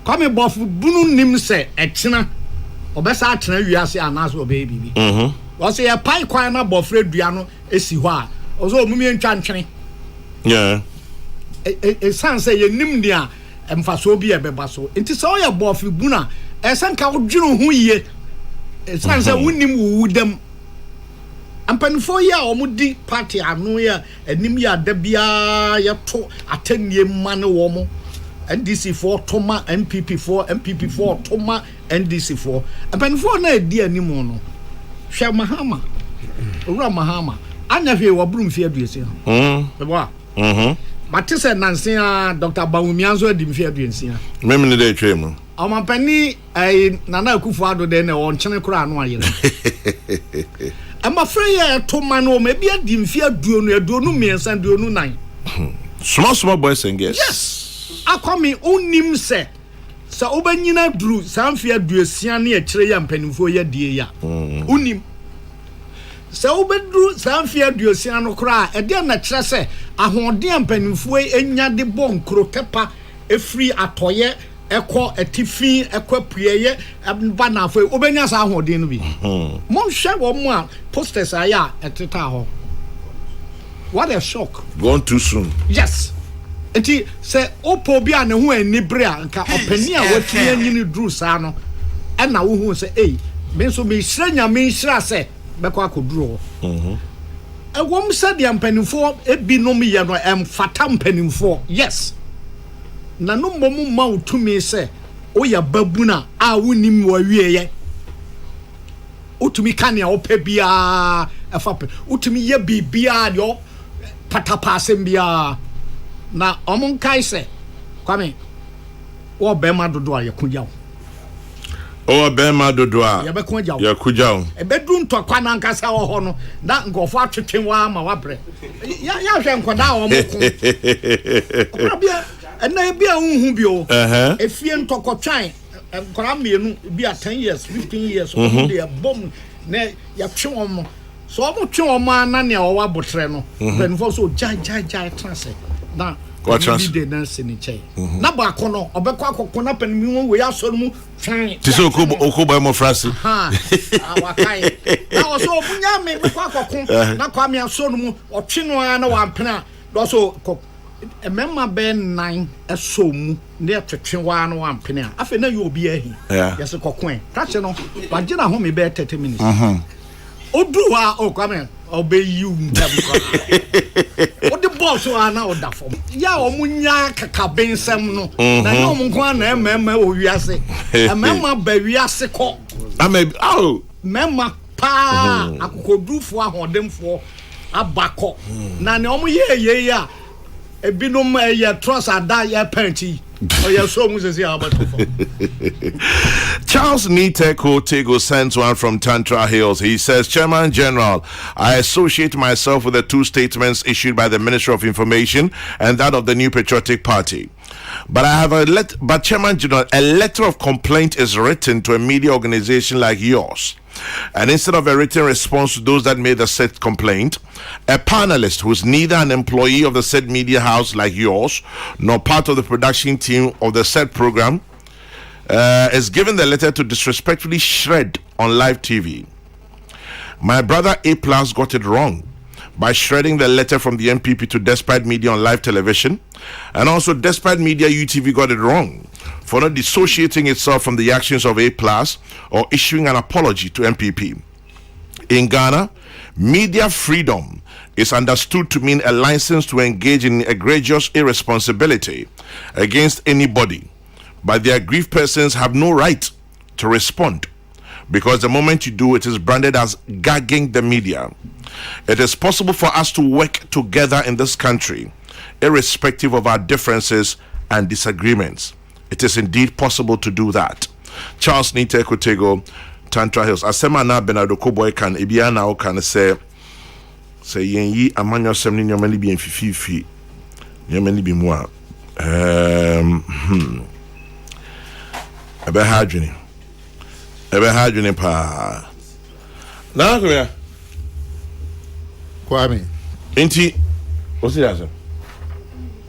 kama bofu bunu nim se etena obesa atena wi ase anaso obe bibi wo se ye pai kwan na bofre dua no esi ho a ozo omumie ntwantwene yeah esan se ye nim dia emfaso bi ebeba so enti se o ye bofu buna esan ka odwunu hu ye esan se wonim wudam ampanifo ya omudi party anu ya enim ya da bia ya to atanie mane wo mo NDC for toma MPP for toma NDC for ampanifo na edi animu no hwe mahama owura mahama anya hwe wabrum fi aduese beba matise nansia Dr. Bawumianzo adi mfi aduese memne de twem amampani nana akufo ado de na won kyene kura anu ayere ama freye to mano me bia di mfi aduonu miensa aduonu nan small boys and girls yes akwami onim se obanyina duru samfi aduosia na ekire ya mpanimfo ya die ya onim se obeduru samfi aduosia no kura e de na kire se ahoden mpanimfo enya de bonkro kepa efri atoye ekọ etifi ekọ pueye ba na afọ obenya sa ahoden no bi mo hwe wo mo a posters aya eteta ho what a shock gone too soon yes enti se opo bi a ne ho anibre a nka opani a watumi anyini duru sa no e na wo hu se me so me hira me hira se bekọ akoduru ho ewom se de ampanimfo ebinom ye no emfata mpanimfo yes na no momu ma utumi se oya babuna a wonim wa wieye utumi kane a opa bia afape utumi ye bibia de patapasem bia na omon kai se kwame wo bema dodo a yakuja o bema dodo a yakuja ebedu ntokwa na nkasa wo ho no na nkofo atwetwe wa ma wabre ya hwe nkoda wo mo ko bia ena bia unhu bio efie ntokotwan nkora mienu bia 10 years 15 years o de bom na ya twom so o mo twom ana ne o wa botre no benfo so jai trance na Quatrans de na seniche na ba kono obekọ akoko na panimi we aso mu twan ti so okobo mo frase ha awakai na o so obunya me bekọ akoko na kwa me aso mu otwe no na wampena do so emema be 9 eso mu na twetwe wa na wampena afa na yo obi ahi yese kokon kache no wagina ho me be 30 minutes odu wa o kwa me obe you ndam kwa o de boss wa na o da fom ya o munya kaka bensem no na yo mu kwa na emema o wiase emema ba wiase ko ame mema pa akokodufo ahodemfo abako na ne o mu ye ya ebinom ya trust ada ya party oh yeah, so Charles Niteko Tego sends one from Tantra Hills. He says, Chairman General, I associate myself with the two statements issued by the Minister of Information and that of the New Patriotic Party. But I have but Chairman General, a letter of complaint is written to a media organization like yours. And instead of a written response to those that made the said complaint, a panelist who is neither an employee of the said media house like yours, nor part of the production team of the said program, is given the letter to disrespectfully shred on live TV. My brother A+ got it wrong by shredding the letter from the MPP to Despite Media on live television, and also Despite Media UTV got it wrong for not dissociating itself from the actions of A+ or issuing an apology to MPP. In Ghana, Media freedom is understood to mean a license to engage in egregious irresponsibility against anybody, but the aggrieved persons have no right to respond, because the moment you do, it is branded as gagging the media. It is possible for us to work together in this country, irrespective of our differences and disagreements. It is indeed possible to do that. Charles Nite Kotego, Tantra Hills. Asema na Bernardo Koboy can ebia na o can say yen yi amanyo sem ni nyoma ni bi enfififi. Nyoma ni bi mu a ebe ha adwene pa. Na ko ya. Kwame. Enti o si asa.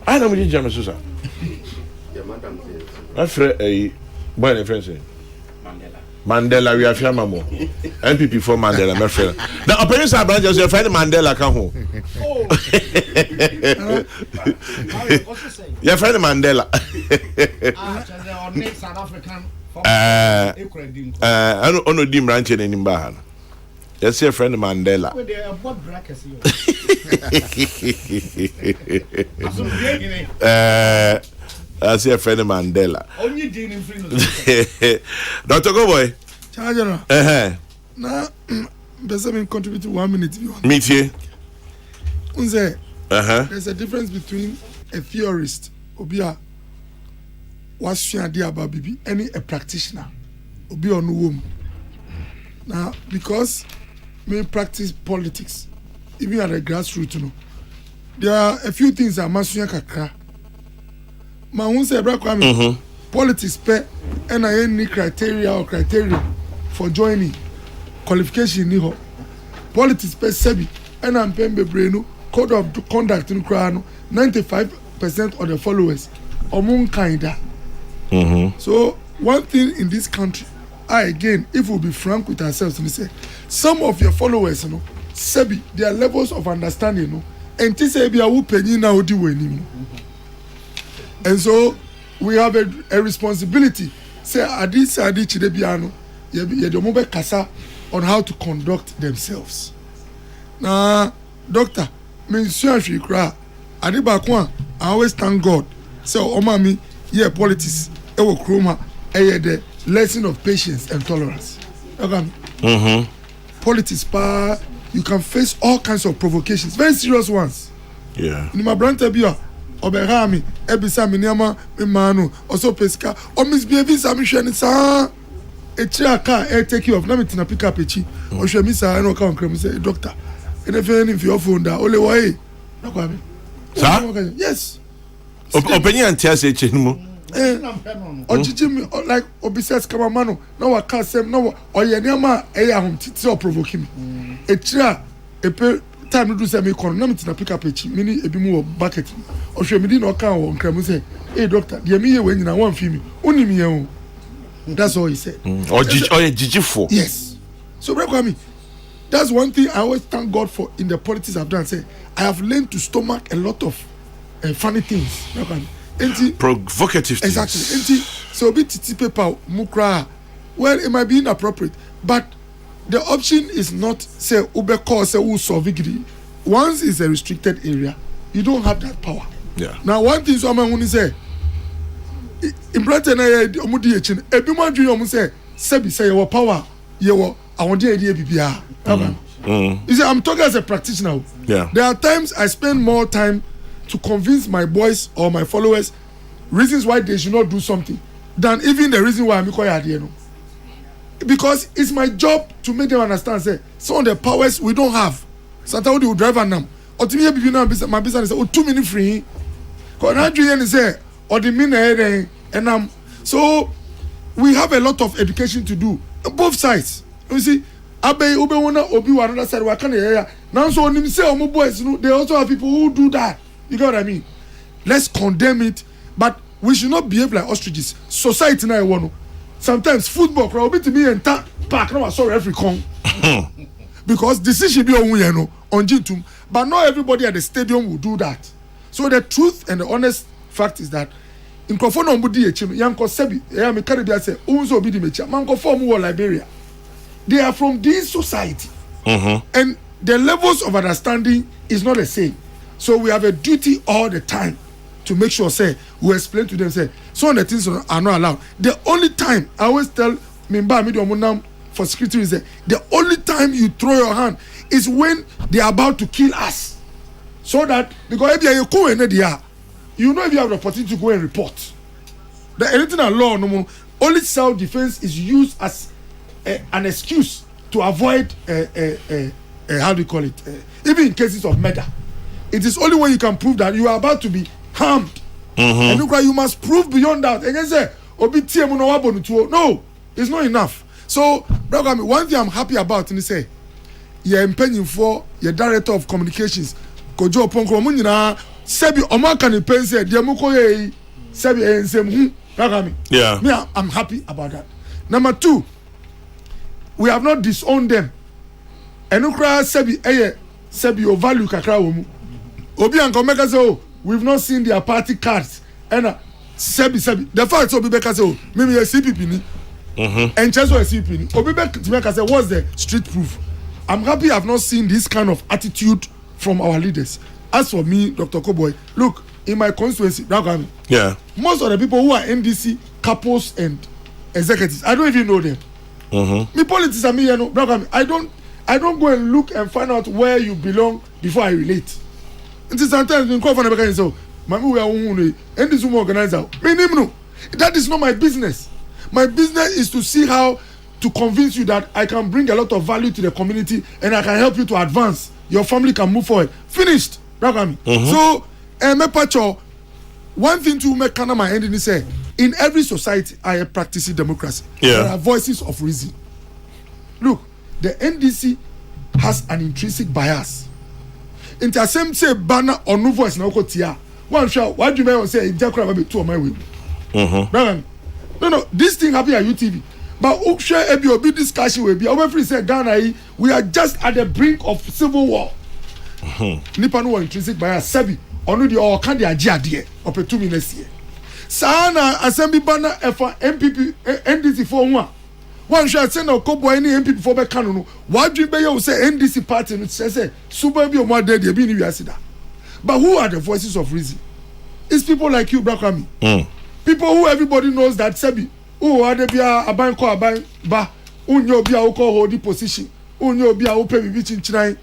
I don't need James Susa. Yeah, madam. Afre boy the friend say Mandela we are mamo. MPP for Mandela my friend. Now appearance branch just your friend Mandela can ho. Your friend Mandela. South African. I don't dim ranch in Nimba. Yes, your friend Mandela. I see a friend of Mandela. Only dealing free. Dr. Goboy. Charger. Now, there's something contribute to 1 minute. Meet you. There's a difference between a theorist, Obia, what's your idea about baby, any a practitioner, Obia no womb. Now, because me practice politics, even at the grassroots, you know, there are a few things I must kakra. Ma who say politics pay and any criteria for joining qualification ni ho. Politics pay sebi and I'm paying bebrenu code of conduct in crano 95% of the followers among kinda. So one thing in this country, again, if we'll be frank with ourselves and say some of your followers, you know, sebi their levels of understanding, you know, and this say be a who penny now do any. And so we have a responsibility. Say adi chidebiano ye kasa on how to conduct themselves. Now, doctor, me sure cry. Adi bakwa, I always thank God. So omami, yeah, politics, ewo kroma, the lesson of patience and tolerance. Okay. Politics you can face all kinds of provocations, very serious ones. Yeah. In my brand Oberami, Ebisa Minyama, Mimanu, also Pesca, or Miss Baby Samishan, sir. A chair car, air take you off, Namitina pick up a chi, or Shamisa, I know, come cream, say, doctor. And if your phone, only way. Sir? Yes. Opinion tells a chinmo. Or Jimmy, like Obisas Kamamano, no, I can't say no, or Yanama, home, tits or provoking me. A chair, a time to do some economics na pick up a chip, mini a bit more bucket. Or she didn't know can on creme say, hey doctor, the me when you want film, only me. That's all he said. Or Gigi4. Yes. So me. That's one thing I always thank God for in the politics I've done. Say I have learned to stomach a lot of funny things. Provocative things. Exactly. So be titi paper mukra. Well, it might be inappropriate, but the option is not say ube call say who solve. Once it's a restricted area, you don't have that power. Yeah. Now one thing someone when say in Britain omudi echin ebi mo adwun om say sebi say your power your I want the idea bibia. You see, I'm talking as a practitioner. Yeah. There are times I spend more time to convince my boys or my followers reasons why they should not do something than even the reason why I'm required here. Because it's my job to make them understand. Say some of the powers we don't have. Sometimes we will drive on them. Or to me, my business is 2 minutes free. Because I do say or the minute and so we have a lot of education to do on both sides. You see, Abe Ube wanna Obi one another side. What can you now? So when say omo boys, they also have people who do that. You get what I mean? Let's condemn it, but we should not behave like ostriches. Society now want. Sometimes football crowd be to me and park now sorry every con because decision be on Jintum, but not everybody at the stadium will do that. So the truth and the honest fact is that in Kofono Mbudi Echim, Yanko Sebi, me Caribbean say, Unzo Bidi Mecha, Manko form war Liberia. They are from this society. And the levels of understanding is not the same. So we have a duty all the time to make sure, say, we explain to them, say, some of the things are not allowed. The only time, I always tell Mimba Medium for security reasons, the only time you throw your hand is when they are about to kill us. So that, because if you go in there, you know if you have the opportunity to go and report. The anything in law, no, only self-defense is used as an excuse to avoid, how do you call it, even in cases of murder. It is only when you can prove that you are about to be harmed. And you must prove beyond that. And you say, no, it's not enough. So, one thing I'm happy about, and say, you're impending for your director of communications, Kojo Ponko Munina, Sebi Omakani Pense, Diamuko, Sebi, and Sem. Yeah. Me, I'm happy about that. Number 2, we have not disowned them. And Ukra Sebi, your value kakra womu. Obi and Komeka say, oh, we've not seen their party cards. And Sebi. The fact Obi Beka say, oh, maybe a CPP ni. And just a CPP ni. Obi Beka say, what's the street proof? I'm happy I've not seen this kind of attitude from our leaders. As for me, Dr. Koboy, look, in my constituency, yeah, most of the people who are NDC couples and executives, I don't even know them. Me politics are me, you know, I don't go and look and find out where you belong before I relate. And sometimes in cover and say, "Mami, we are only NDC woman organizer." Me no, that is not my business. My business is to see how to convince you that I can bring a lot of value to the community and I can help you to advance. Your family can move forward. Finished. So, one thing to make my ending is say, in every society, I practice democracy. Yeah. There are voices of reason. Look, the NDC has an intrinsic bias. In the same say banner or no voice now tia. One shout, what do you say? Jakura be two of my way. No, this thing happen at UTV. But Uksha Ebi discussion will be our friend said Ghana, we are just at the brink of civil war. Nipa no intrinsic bias Sebi onu the or can the adia opportunity next year. Sana assembly banner for MPP NDC for one shall send a Kobo any MPP for Bekano. What do you say NDC party and say super be more dead be in But who are the voices of reason? It's people like you, Brakami. People who everybody knows that Sebi. Oh, are they be a bank or a bank ba? Unyo be a oko hold the position. Unyo be a open beach in China.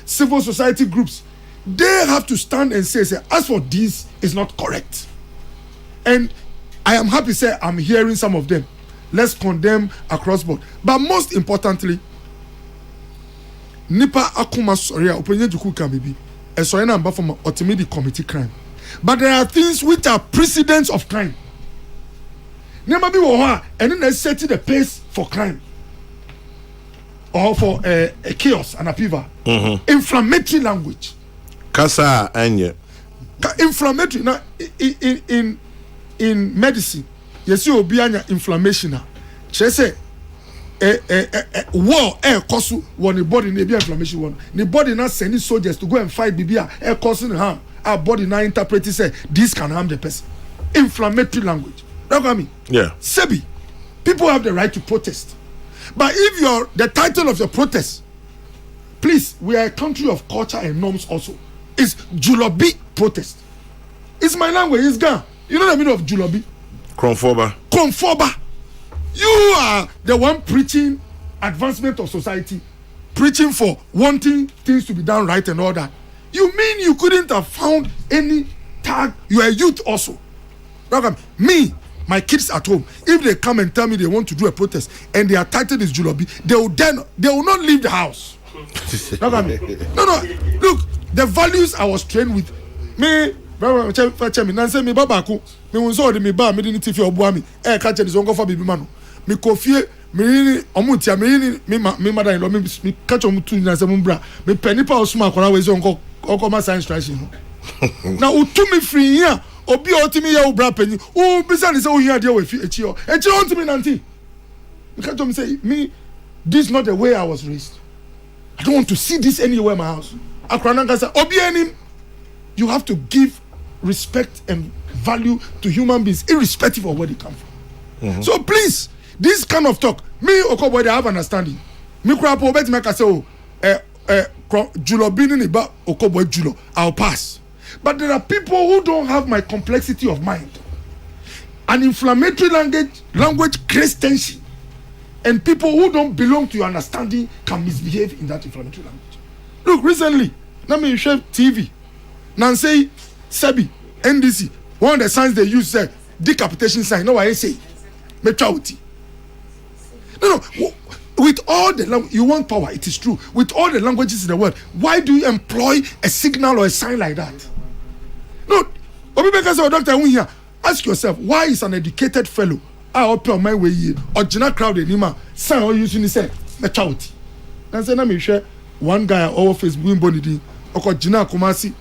Civil society groups, they have to stand and say, as for this is not correct. And I am happy to say I'm hearing some of them. Let's condemn across board. But most importantly, Nipa Akuma Soria, Opinion Juku Kambibi, a Soria number from ultimate committee crime. But there are things which are precedents of crime. Never be one, and then they set the pace for crime. Or for a chaos and upheaval. Inflammatory language. Kasa anye. Inflammatory. Now, in medicine, you see obianya inflammation. She say, war cause one the body ne be inflammation one. The body not sending soldiers to go and fight bibia causing harm. Our body now interpret say this can harm the person. Inflammatory language. That's what I mean. Yeah. Sebi, people have the right to protest. But if you're the title of your protest, please, we are a country of culture and norms also. It's Julobi protest. It's my language, it's Ga. You know the meaning of Julobi? Konfoba. You are the one preaching advancement of society, preaching for wanting things to be done right and all that. You mean you couldn't have found any tag? You are a youth also. Me, my kids at home, if they come and tell me they want to do a protest and their title is Julobi, they will not leave the house. No. Look, the values I was trained with. Me, Nancy, me babaku, me unso me ba me didn't tiff your boy me. Catch this one for baby man. Me kofie, me omutia, me mother-in-law, me catch on to Nancy Mumbra. Me penny pa osuma kona we zonko my science trashing. Now, to me free here. Obi otimi ya ubra penny. Oh, beside say oh here there with echio. Echio on to me nanti. Because me say me, this is not the way I was raised. I don't want to see this anywhere in my house. Akrananga say obi enim. You have to give respect and value to human beings, irrespective of where they come from. So please, this kind of talk, me Okoboy, I have understanding. Me krapo bet make say Julo Bini Niba Okobo Julo, I'll pass. But there are people who don't have my complexity of mind. An inflammatory language creates tension. And people who don't belong to your understanding can misbehave in that inflammatory language. Look, recently, let me share TV. Nancy, Sebi, NDC, one of the signs they use is decapitation sign. No, I say, metrauti. No. With all the language, you want power, it is true. With all the languages in the world, why do you employ a signal or a sign like that? No, Doctor, here, ask yourself, why is an educated fellow open my way or Jina crowd anima sign or using the say metrauti? And say, let me share one guy over Facebook, Bonidi, or Jina Kumasi,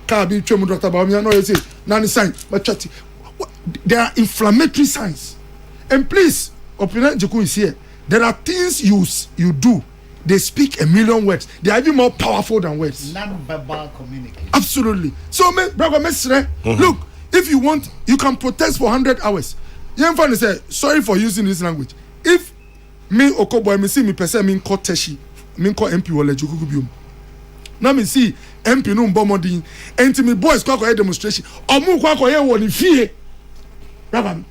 Kabi, Chemu Dr. Bawumia, no, you say, Nani sign, metrauti. There are inflammatory signs. And please, Opinion Joku is here. There are things you do. They speak a million words. They are even more powerful than words. Non-verbal communication. Absolutely. So, brother, look, if you want, you can protest for 100 hours. Young fan say, sorry for using this language. If me Okoboy me see me person me call Teshi, me call MP wole Jukugubium. Now me see MP no mbomodin. Enti me boys kwa demonstration. Omu kwa woni fie. Brother,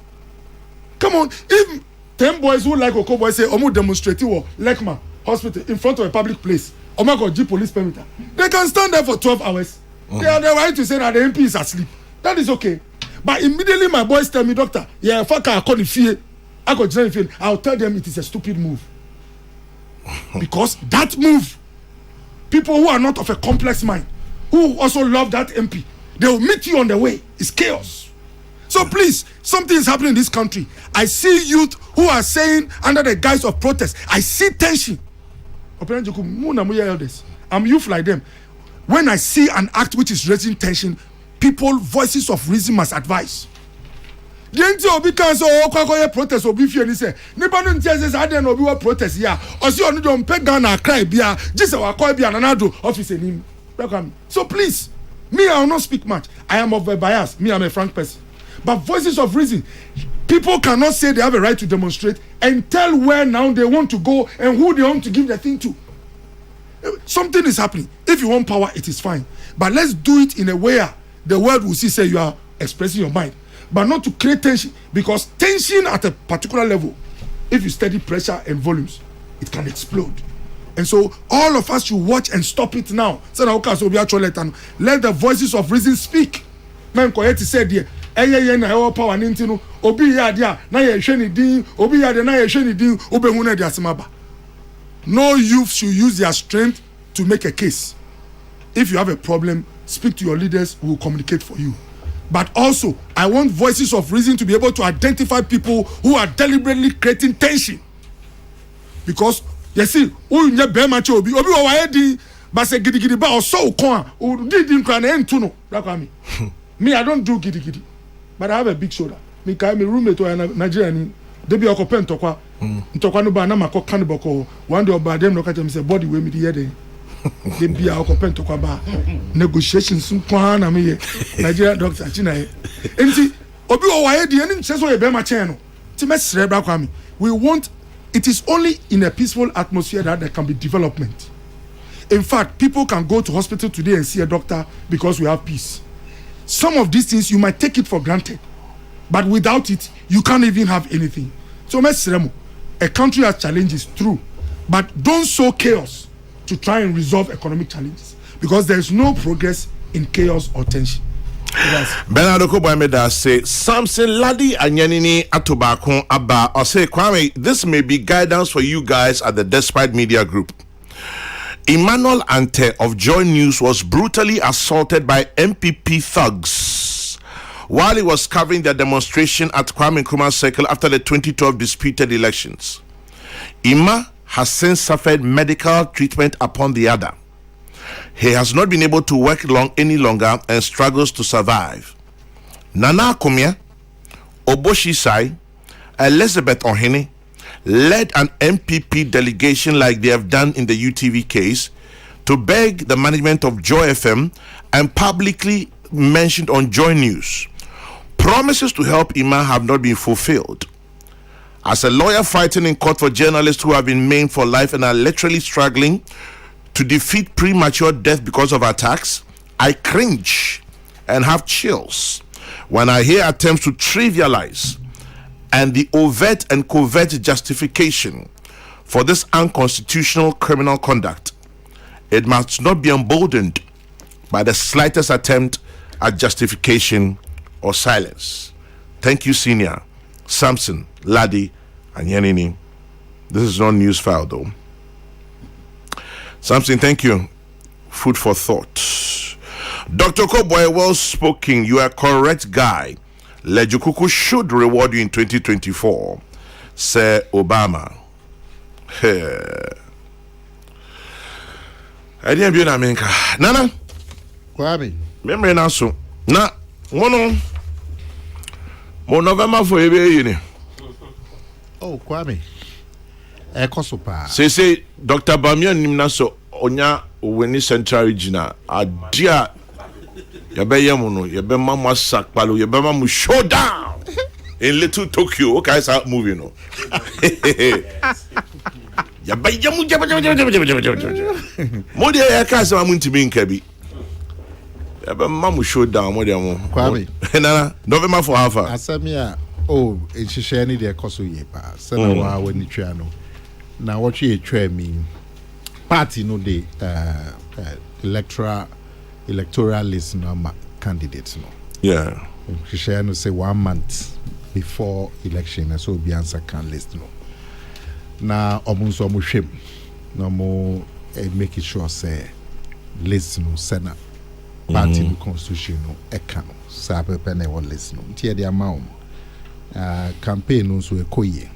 come on, if 10 boys who like Okoboy say omu demonstrate war Lekma hospital in front of a public place, Oma go G police perimeter, they can stand there for 12 hours. They are the right to say that the MP is asleep. That is okay. But immediately my boys tell me, doctor, yeah, fuck I call the fear. I got join field. I'll tell them it is a stupid move. Because that move, people who are not of a complex mind, who also love that MP, they will meet you on the way. It's chaos. So please, something is happening in this country. I see youth who are saying under the guise of protest, I see tension. I'm youth like them. When I see an act which is raising tension, people, voices of reason must advise. The NT obi can say, oh, protest obi fear say. Nipa no ntia say I don't obi protest here. Or see onu don peg down and cry bia. Just our call bia nanado office him. So please, me I will not speak much. I am of a bias. Me I'm a frank person. But voices of reason, people cannot say they have a right to demonstrate and tell where now they want to go and who they want to give the thing to. Something is happening. If you want power, it is fine. But let's do it in a way the world will see, say you are expressing your mind. But not to create tension. Because tension at a particular level, if you study pressure and volumes, it can explode. And so all of us should watch and stop it now. Let the voices of reason speak. Man, Koyeti said here, na power nintino obi ya dia na ye hwe ni din obi ya de na ye hwe ni din obehu na dia semaba. No youth should use their strength to make a case. If you have a problem, speak to your leaders who will communicate for you. But also, I want voices of reason to be able to identify people who are deliberately creating tension. Because you see, who nye be macho obi wa waye di ba se gidigidi ba o so kon a o di nkra na entu no. That me. Me I don't do gidigidi. But I have a big shoulder. Me carry me roommate or Nigeria ni. They be occupant tokwa. Ntokwa no ba na mako kaniboko. One day oba dem no catch me say body we me the here. They be occupant tokwa ba. Negotiations kwa na me Nigeria doctor china e. Enti obi o waye di eni nche so ye be ma chen no. Ti me sre bra kwa me. We want, it is only in a peaceful atmosphere that there can be development. In fact, people can go to hospital today and see a doctor because we have peace. Some of these things you might take it for granted, but without it, you can't even have anything. So, a country has challenges, true, but don't sow chaos to try and resolve economic challenges because there is no progress in chaos or tension. Bernard Okoboy say Samson Ladi Anyanini Atobakon Abba or say Kwame, this may be guidance for you guys at the Despite Media Group. Emmanuel Ante of Joy News was brutally assaulted by MPP thugs while he was covering the demonstration at Kwame Nkrumah Circle after the 2012 disputed elections. Emma has since suffered medical treatment upon the other. He has not been able to work any longer and struggles to survive. Nana Akomia, Oboshi Sai, Elizabeth Ohene led an MPP delegation like they have done in the UTV case to beg the management of Joy FM and publicly mentioned on Joy News. Promises to help Ima have not been fulfilled. As a lawyer fighting in court for journalists who have been maimed for life and are literally struggling to defeat premature death because of attacks, I cringe and have chills when I hear attempts to trivialize and the overt and covert justification for this unconstitutional criminal conduct. It must not be emboldened by the slightest attempt at justification or silence. Thank you, Senior, Samson, Ladi, and Yanini. This is not news file, though. Samson, thank you. Food for thought. Dr. Koboy, well spoken. You are a correct guy. Lejukuku should reward you in 2024, Sir Obama. I didn't be na menka. Nana. Kwame. Memory na so. Na mono. Mo November for ebe yini. Oh, Kwame. Ekoso pa. Say Dr. Bamian nim na so onya Oweni Central Regional adia yabeye mu no yabe mama sakpalo yabe mama showdown in Little Tokyo. Okay, start moving no. Yabe yamu mo de ya ka se mamu ntimi nkabi yabe mama showdown mo de mo Kwame. Na November for half. Asamia oh ehihye ni de ekoso ye pa. Se na wa wani twa no. Na what you try me party no the electoral list no candidates no. Yeah. Share no say 1 month before election so be answer can list no. Na omunso mo hwem na mo make sure say list no sena party no constitution no eka no sa pepe na wo list no. Tie de amount campaign no so ekoye.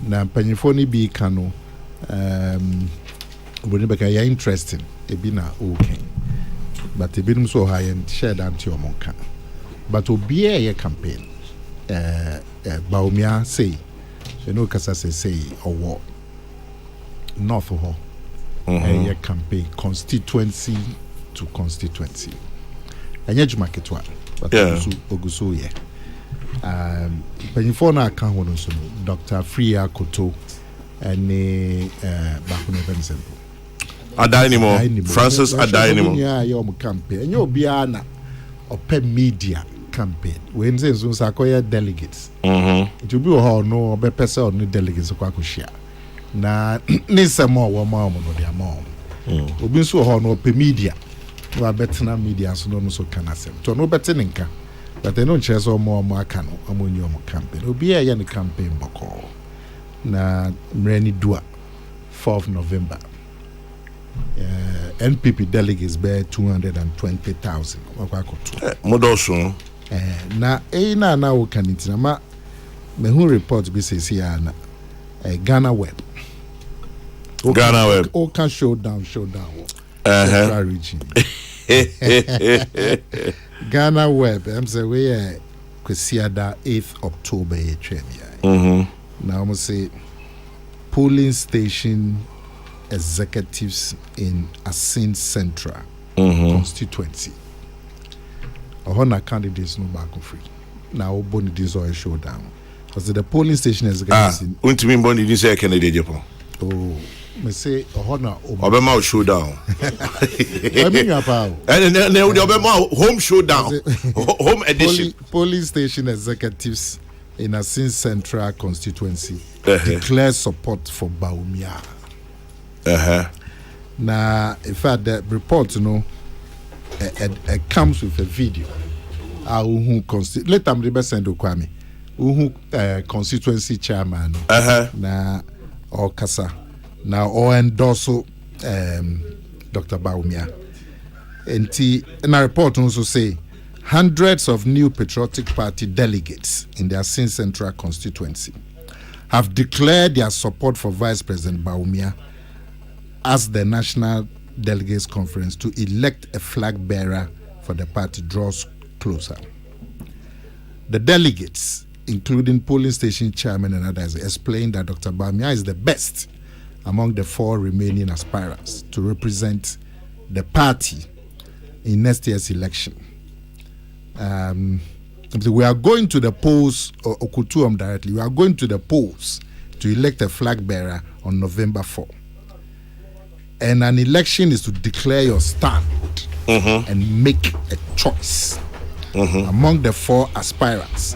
Na mpanyifo ni bi ka no oboni beka ya interesting ebi na okay but ebi num so high and share that to omonka but obi e campaign Baumia say you know kasa say owo north ho e campaign constituency to constituency anya juma ketwa but oguso ye mpanyifo na aka ho no so Dr. Freya Koto and Bakune Bensempo. Adainimo, Francis Adainimo. Yeah, your campaign. And you'll be an open media campaign. When they soon sakoya delegates. It will be a no be person or no delegates of Kwakushia. Na nisa more one mom or their mom. Obi so no open media. No a better media so no so can asem. To no better ninka. But they don't chase or more cano among your campaign. Obi a yan campaign boko. Na mreni dua 4th November NPP delegates bear 220,000 modoso na na wo kanitina ma me hu report bi sesi ya na Ghana Web o can showdown region Ghana Web am say we kwesiada 8th October e twem. Now I'm say polling station executives in Asin Central constituency. Ohona candidates no back free. Now boni this or a showdown. Because the polling station executives untimi boni this say candidate Japan. Oh, me say ohona obema showdown. I mean you pa. And obema home showdown. Home edition. Polling station executives in Asin Central constituency declare support for Baumia. Now, in fact, the report, it comes with a video. Let me send to Kwame. Constituency chairman. Na Okasa. Now, or endorse Dr. Baumia. And a report also say hundreds of new Patriotic Party delegates in their Asin Central constituency have declared their support for Vice President Baumia as the National Delegates Conference to elect a flag bearer for the party draws closer. The delegates, including polling station chairman and others, explained that Dr. Baumia is the best among the 4 remaining aspirants to represent the party in next year's election. We are going to the polls, or Okutuam directly, we are going to the polls to elect a flag bearer on November 4. And an election is to declare your stand and make a choice among the 4 aspirants.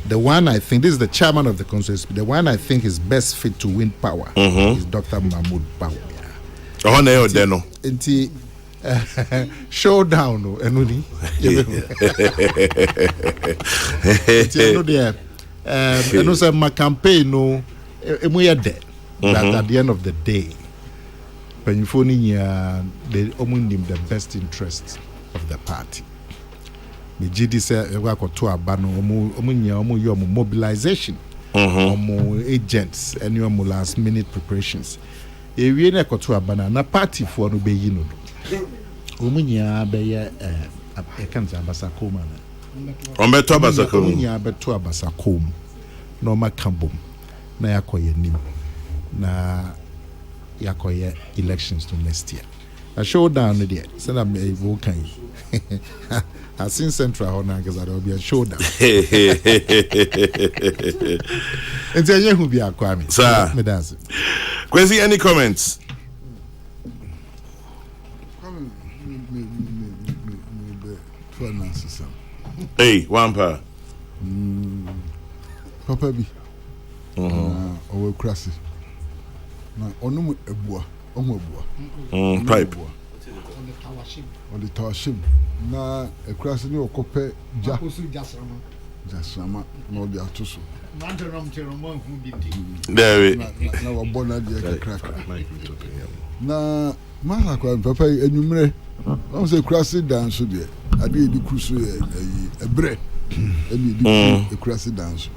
The one I think, this is the chairman of the constituency, the one I think is best fit to win power is Dr. Mahmoud Bawumia. Showdown, no, enuni. I know say my campaign no, dead. But at the end of the day, when they only the best interests of the party. The GD said we got to abano mobilization, agents, and your last minute preparations. If we na to abana na party for no be you know. Omunya be ya e kan za basakoma na. Ombeto basakoma. Omunya beto abasakoma. No makambom. Na yakoye nim. Na yakoye elections to next year. A showdown there. Send am e wo kan. I seen Central now because there will be a showdown. And then you will be a Kwame. Sir. Me dance. Quincy, any comments? Hey, Wampa. Papa B. Owe krasi. Na onumu ebua, omo ebua. Pipe. On the towership. Na krasi ni okope ja. Jasrama no dia toso. There na wabona dia krakra. Na mara kwa papa enumre. On say krasi dance there. Ade edi kruso ebre. Edi edi krasi dance.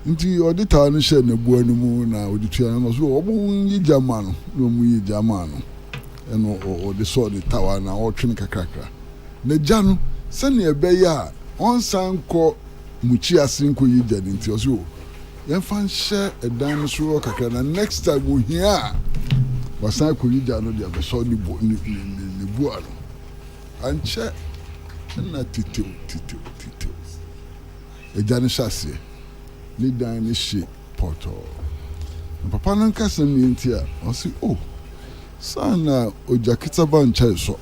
Nti odita no hye na bua no mu na oditua no so obo yi jama no no mu yi jama no eno o de so de tawa na o twene kakrakra na gya no se ne ebe ya on san ko muchi asinko yi gya nti o so yen fan hye edan so kakra na next time we here wasan ko yi gya no de be so ni bua no anche na titio egya no hyase ni dan ni she poto papa nan kasa ni ntia o si oh sana ojakita ba ncha so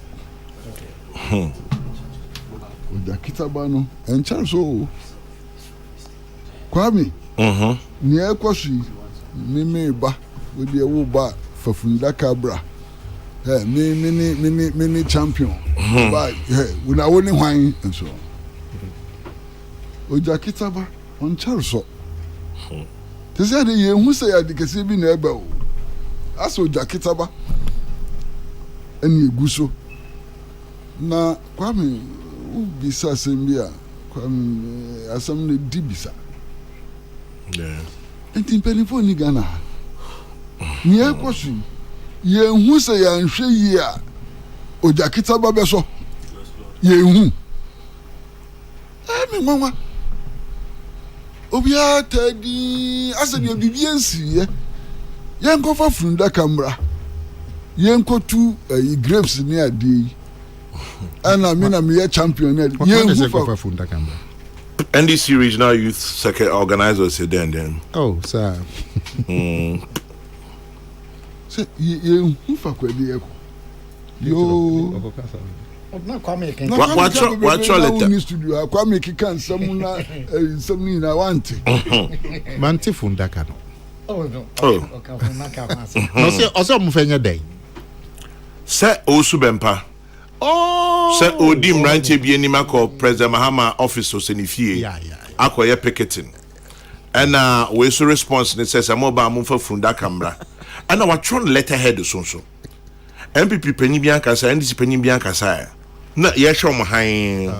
ojakita ba no ncha so Kwame ni ekwosu mi ba odi ewo ba fafunda kabra mini champion ba una woni hwan so ojakita ba ncha so tese ade ye hu se ya de kese bi na eba o aso jakita ba eni eguso na Kwame u bisa sembia Kwame asam ne dibisa enti penifo ni Ghana ni ekwosu ye hu se ya nhwe yi a o jakita ba beso ye hu mi nwanwa obia tadi asedi bibiansi ye yenko fa frunda kamera yenko tu grapes ni ade ana me na me champion yenko fa frunda kamera NDC Regional Youth Secretary organizers then. Oh, sir. Se yenko fa kwadi eko yo na Kwame kan what letter ni studio Kwame kikan samuna samni na wante manti funda kano oh no okay na ka masa no se oso mu fenya dai se osu bempa se odi mranche bi anima ko President Mahama office o senifie akoye picketing and we so response ne says amoba amfa funda kamera and what tron letterhead so MPP panyin bi ankasa NDC panyin bi ankasa na ye hwe mo han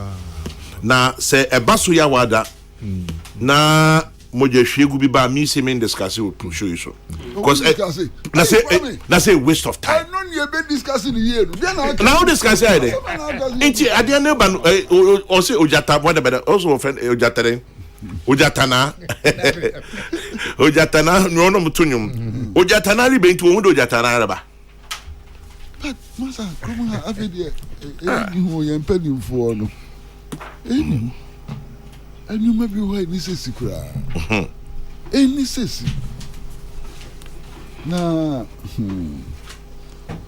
na se ebaso ya wada na moje hwegu bi ba mi se men discuss we show you so because na say waste of time I no you be discussing here now discuss here dey enti ade na ba o say ojata what about also friend ojata no no mutonyum ojata ri be nti wo mu ojata na ba but masa como a vida ho ye mpedi mfo no eni anu ma bi ho ni sesi kura eni sesi na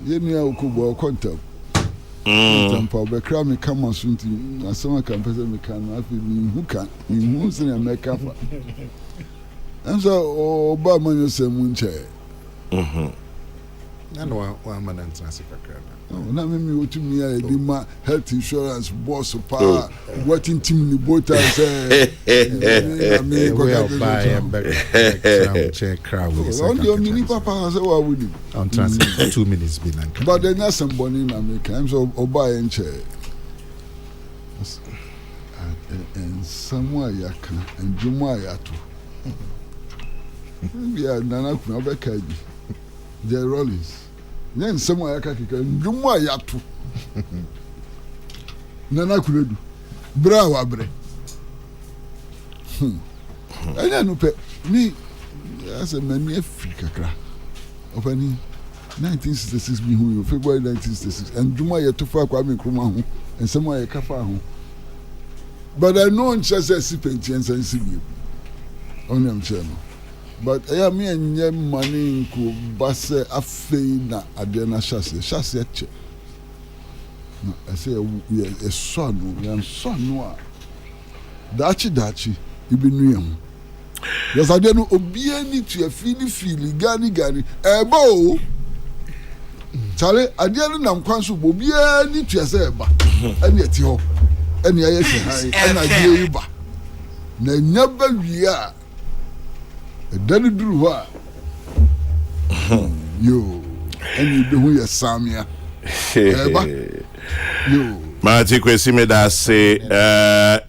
yemi a ukubo contact tampa obekra me kama sunti asema kan pese me kan afi mi huka mi hu se na me kafa anso oba manyo se munche na no wa manant na sikakra na me otumi ya di ma health insurance boss pa working team ni bota say me go buy back check crowd on the mini papa say wa wudi on transit 2 minutes be na but then na somebody na me kan so oba enche and somewhere yaka and juma yato ya nana kuna obeka bi the Rollins then somewhere yaka kika juma yato nana kuredu bra wa bre anya no pe ni as a man Africa kra opani 1966 bi hu February 1966 and juma yato fa kwa me kroma ho and somewhere yaka fa ho but I know in Chelsea sipenti and sensible on them channel but I am me and yem money ko basse afei na ade na chassis che no I say we a son a dachi ibinu yam yes ade no obia ni to feel gani ebo chale ade no nam kwan so obia ni to say eba ene eti ho ene aye se hai ena die iba na nyaba wia dani duru ho yo ene be hu ya samia eba yo Mati kwesi me da say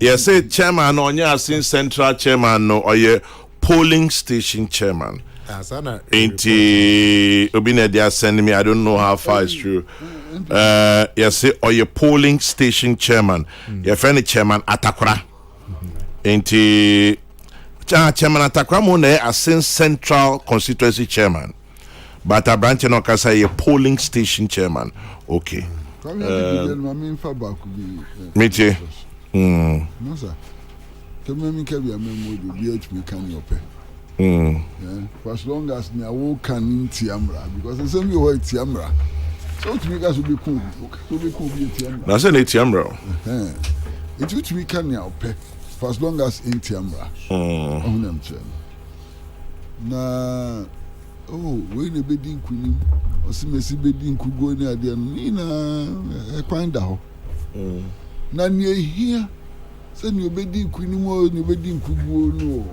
yes say chairman no nya asin central chairman no oye polling station chairman asana inti obina dia send me I don't know how far it's true yes say oye polling station chairman your friend chairman Atakura inti chairman Atakura mo na asin central constituency chairman but a branch no ka say polling station chairman okay Meche. No sir. Me can be a memo me can you pay. For as long as me I can in Tiamra because the same way Tiamra. So to make us be cool. To be cool be Tiamra. That's an Tiamra. It which we can now pay for as long as in Tiamra. On them na we ne bedin kunim osimesi bedin kugo ni ade ni na ekwan da ho na ni ehia se ni obedin kunim o ni bedin kugo no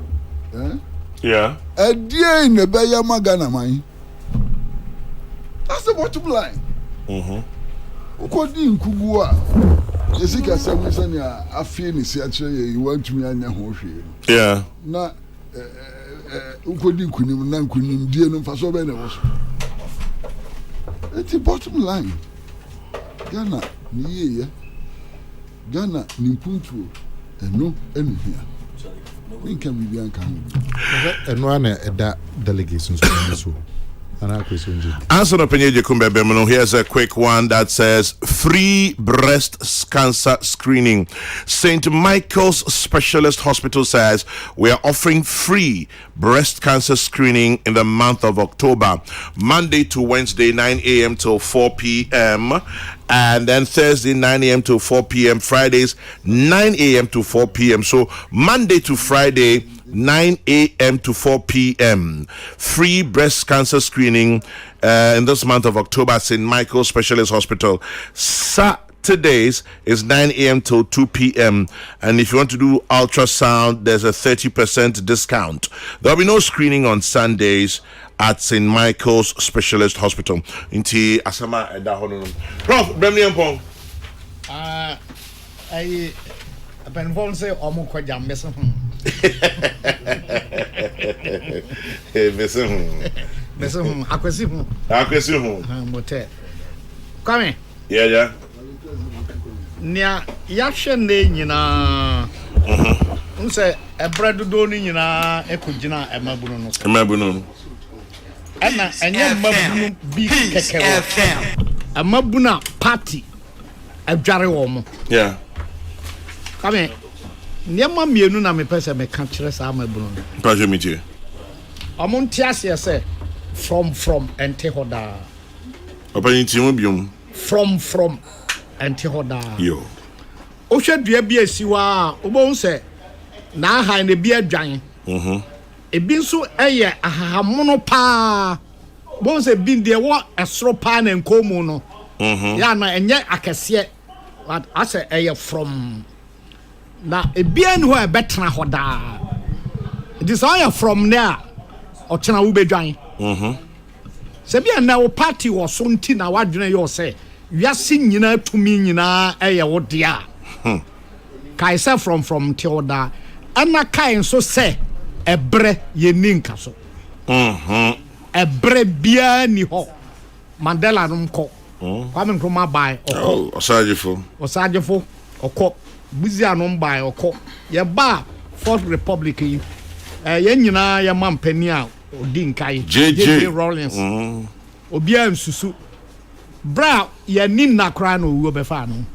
yeah ade ne be ya magana man that's the bottom line ukodin kugo a yesika sami sani afie ni si akire ye you want me anya ho hwe yeah na ukodi kunim na kunim die no faso be na wo so it's the bottom line Ghana ni ye Ghana ni puntu eno enu hia we can be bian kan eno ana eda delegations so Answer Penyeje Kumbebemino. Here's a quick one that says free breast cancer screening. St. Michael's Specialist Hospital says we are offering free breast cancer screening in the month of October, Monday to Wednesday 9 a.m. till 4 p.m. and then Thursday 9 a.m. to 4 p.m. Fridays 9 a.m. to 4 p.m. So Monday to Friday 9 a.m. to 4 p.m. Free breast cancer screening in this month of October at St. Michael's Specialist Hospital. Saturdays is 9 a.m. till 2 p.m. And if you want to do ultrasound, there's a 30% discount. There'll be no screening on Sundays at St. Michael's Specialist Hospital. Inti Asama Edahono. Prof, Bremni Mpong. I Ben say Omo Kwajam Messon. Messon, Akwesi Motel. Come Yeah. Nia Yakshan Nina. Unse a bread do Nina Ekujina Emabuno. Anna and Yamabu big a Mabuna party a Jarry. Yeah. Come Niama mienu na me pese me ka kire sa amabuno. Paje mitie. Omontiase say from ente hoda Open team biom. From ente hoda Yo. Ohwe dua bi asiwa obon se na ha ne bi adwan ebi nso eye ahahamono pa bon se bi de wo esoro pa na nkomu no ya na enye akese what ase eye from na ebi anu ho ebetena hoda it is all from there ochena wo bedwan se bi na wo party wo so nti na wadwene yo se wiase nyina tumi nyina eye wo dia kai se from tioda ana kai nso se ebre ye ninka so ebre bia ni ho Mandela no mko kwame nkroma bai okọ osajefo okọ buzia no mbai okọ ye ba Fourth Republic yi ye nyina ye mampani a odi nkai JJ Rawlings obia nsusu bra ye ninna kra no wo befa no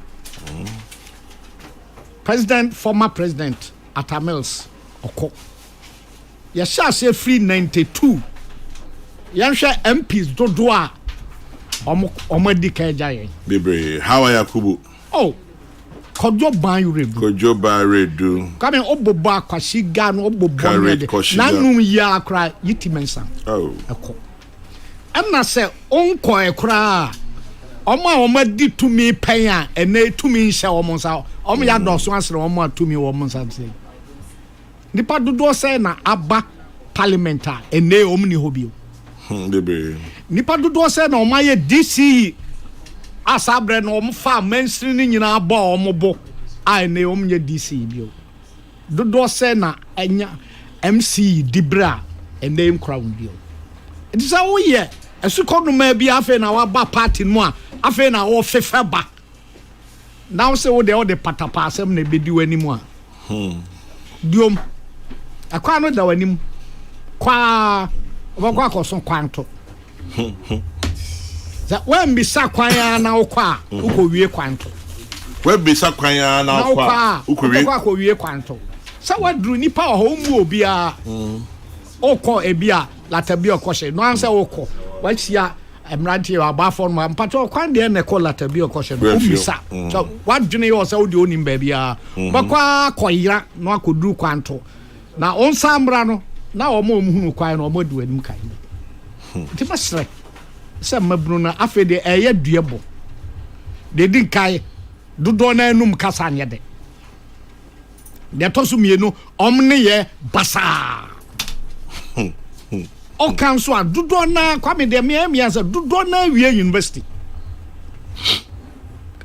former president Atamils okọ ya sha se free 92 yanhwe MPs dodo a omo di ka jaye bebre how are Yakubu kojo ban redu kame obobo akwashi ga no obobo nanu ya akra yitimensa eko amna se onko ekra omo di tumi pen a ene tumi nhye omo nsa omo ya doso asere omo atumi omo nsa se nipa dodo se na aba parliament a ene omo ni hobio bebe nipa dodo se na omo ye DC asabre na omo fa mainstream ni nyina ba omo bo a ene omo ye DC bio dodo se na enya MC Dibra ene nkra bio it is how ye esukono ma bi afa na wa ba party no a afa na wo fefa ba now say wo de patapa asem na bedi wani mu a diom akwa no da wani mu kwa obakwa koso kwanto za wen bi sa kwan na okwa uko wie kwanto wen bi sa kwan na okwa uko wie kwanto sa wadru nipa ho mu obi a okọ ebia latabi okọhye no anse okọ wachia emrantie abafo no mpato kwan de na ekọ latabi okọhye no umisa so wadwene yo se odi onim ba bia bakwa koyira no akoduru kwanto na onsamra no na omo omhunu kwan no omo du anim kan ti masre se mabru na afede eye duebo de din kai dodo na anum kasa anye de tosu mienu omne ye basa o kanso a dodo na kwame de me asa dodo na wie university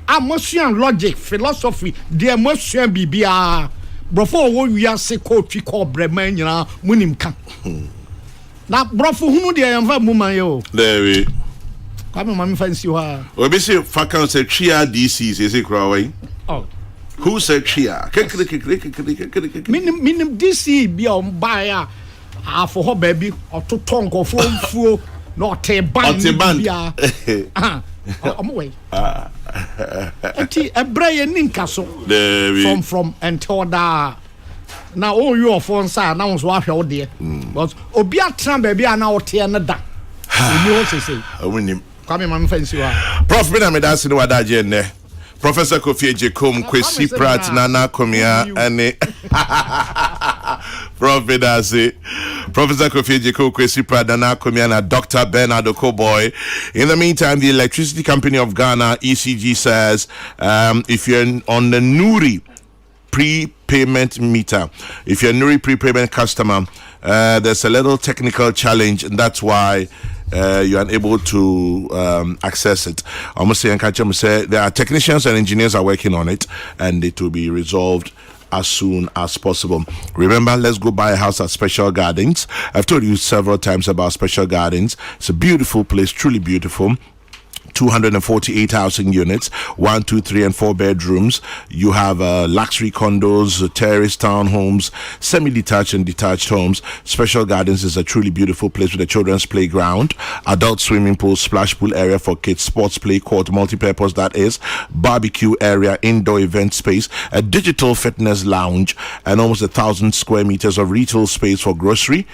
amosuan logic philosophy de amosuan bibia brofo wo wiase ko twi ko brema nyina munim kan na brofo hunu de yamfa muma yo there kwame mami fancy wa obi se fakan se tria DC se kra wai who said tria minim DC bia on baya afo ho baby ototo nkofo mfuo na oteban bia omo we eti ebreye ninka so from entoda na o you of on sa na won so ahwe wo de but obi atran baby na wote na da ni o sese omunim kwame man fancy wa prof bina me dance ni wadaje ne Professor Kofi Ejekom Kwesi Pratt Nana Komia ane Professor Kofi Ejekom Kwesi Pratt Nana Komia na Dr. Bernard Okoboy. In the meantime, the Electricity Company of Ghana ECG says if you're on the Nuri prepayment meter, if you're a Nuri prepayment customer, there's a little technical challenge, and that's why you're unable to access it. Almost say there are technicians and engineers are working on it, and it will be resolved as soon as possible. Remember, let's go buy a house at Special Gardens. I've told you several times about Special Gardens. It's a beautiful place, truly beautiful. 248 housing units, 1, 2, 3, and 4 bedrooms. You have luxury condos, terrace townhomes, semi-detached and detached homes. Special Gardens is a truly beautiful place with a children's playground, adult swimming pool, splash pool area for kids, sports play court, multi-purpose that is, barbecue area, indoor event space, a digital fitness lounge, and almost 1,000 square meters of retail space for grocery,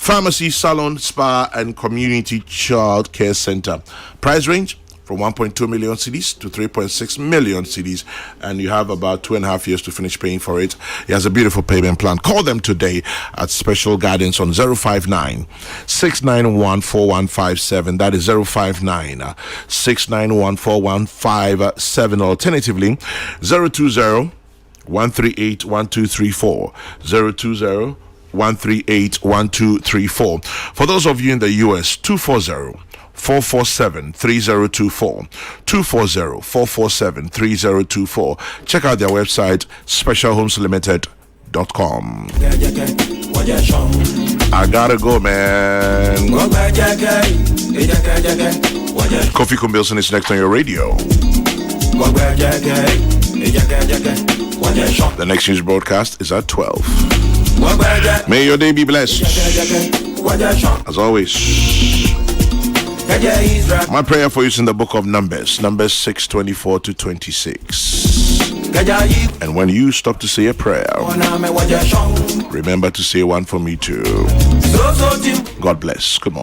Pharmacy, salon, spa, and community child care center. Price range from 1.2 million cedis to 3.6 million cedis, and you have about 2.5 years to finish paying for it. He has a beautiful payment plan. Call them today at Special Guidance on 059 691 4157. That is 059 691 4157. Alternatively, 020 138 1234. 020 138 1234. For those of you in the US, 240 447 3024. 240 447 3024. Check out their website, specialhomeslimited.com. I gotta go, man. Kofi Kumbilson is next on your radio. The next news broadcast is at 12. May your day be blessed. As always, my prayer for you is in the book of Numbers 6:24 to 26. And when you stop to say a prayer, remember to say one for me too. God bless. Good morning.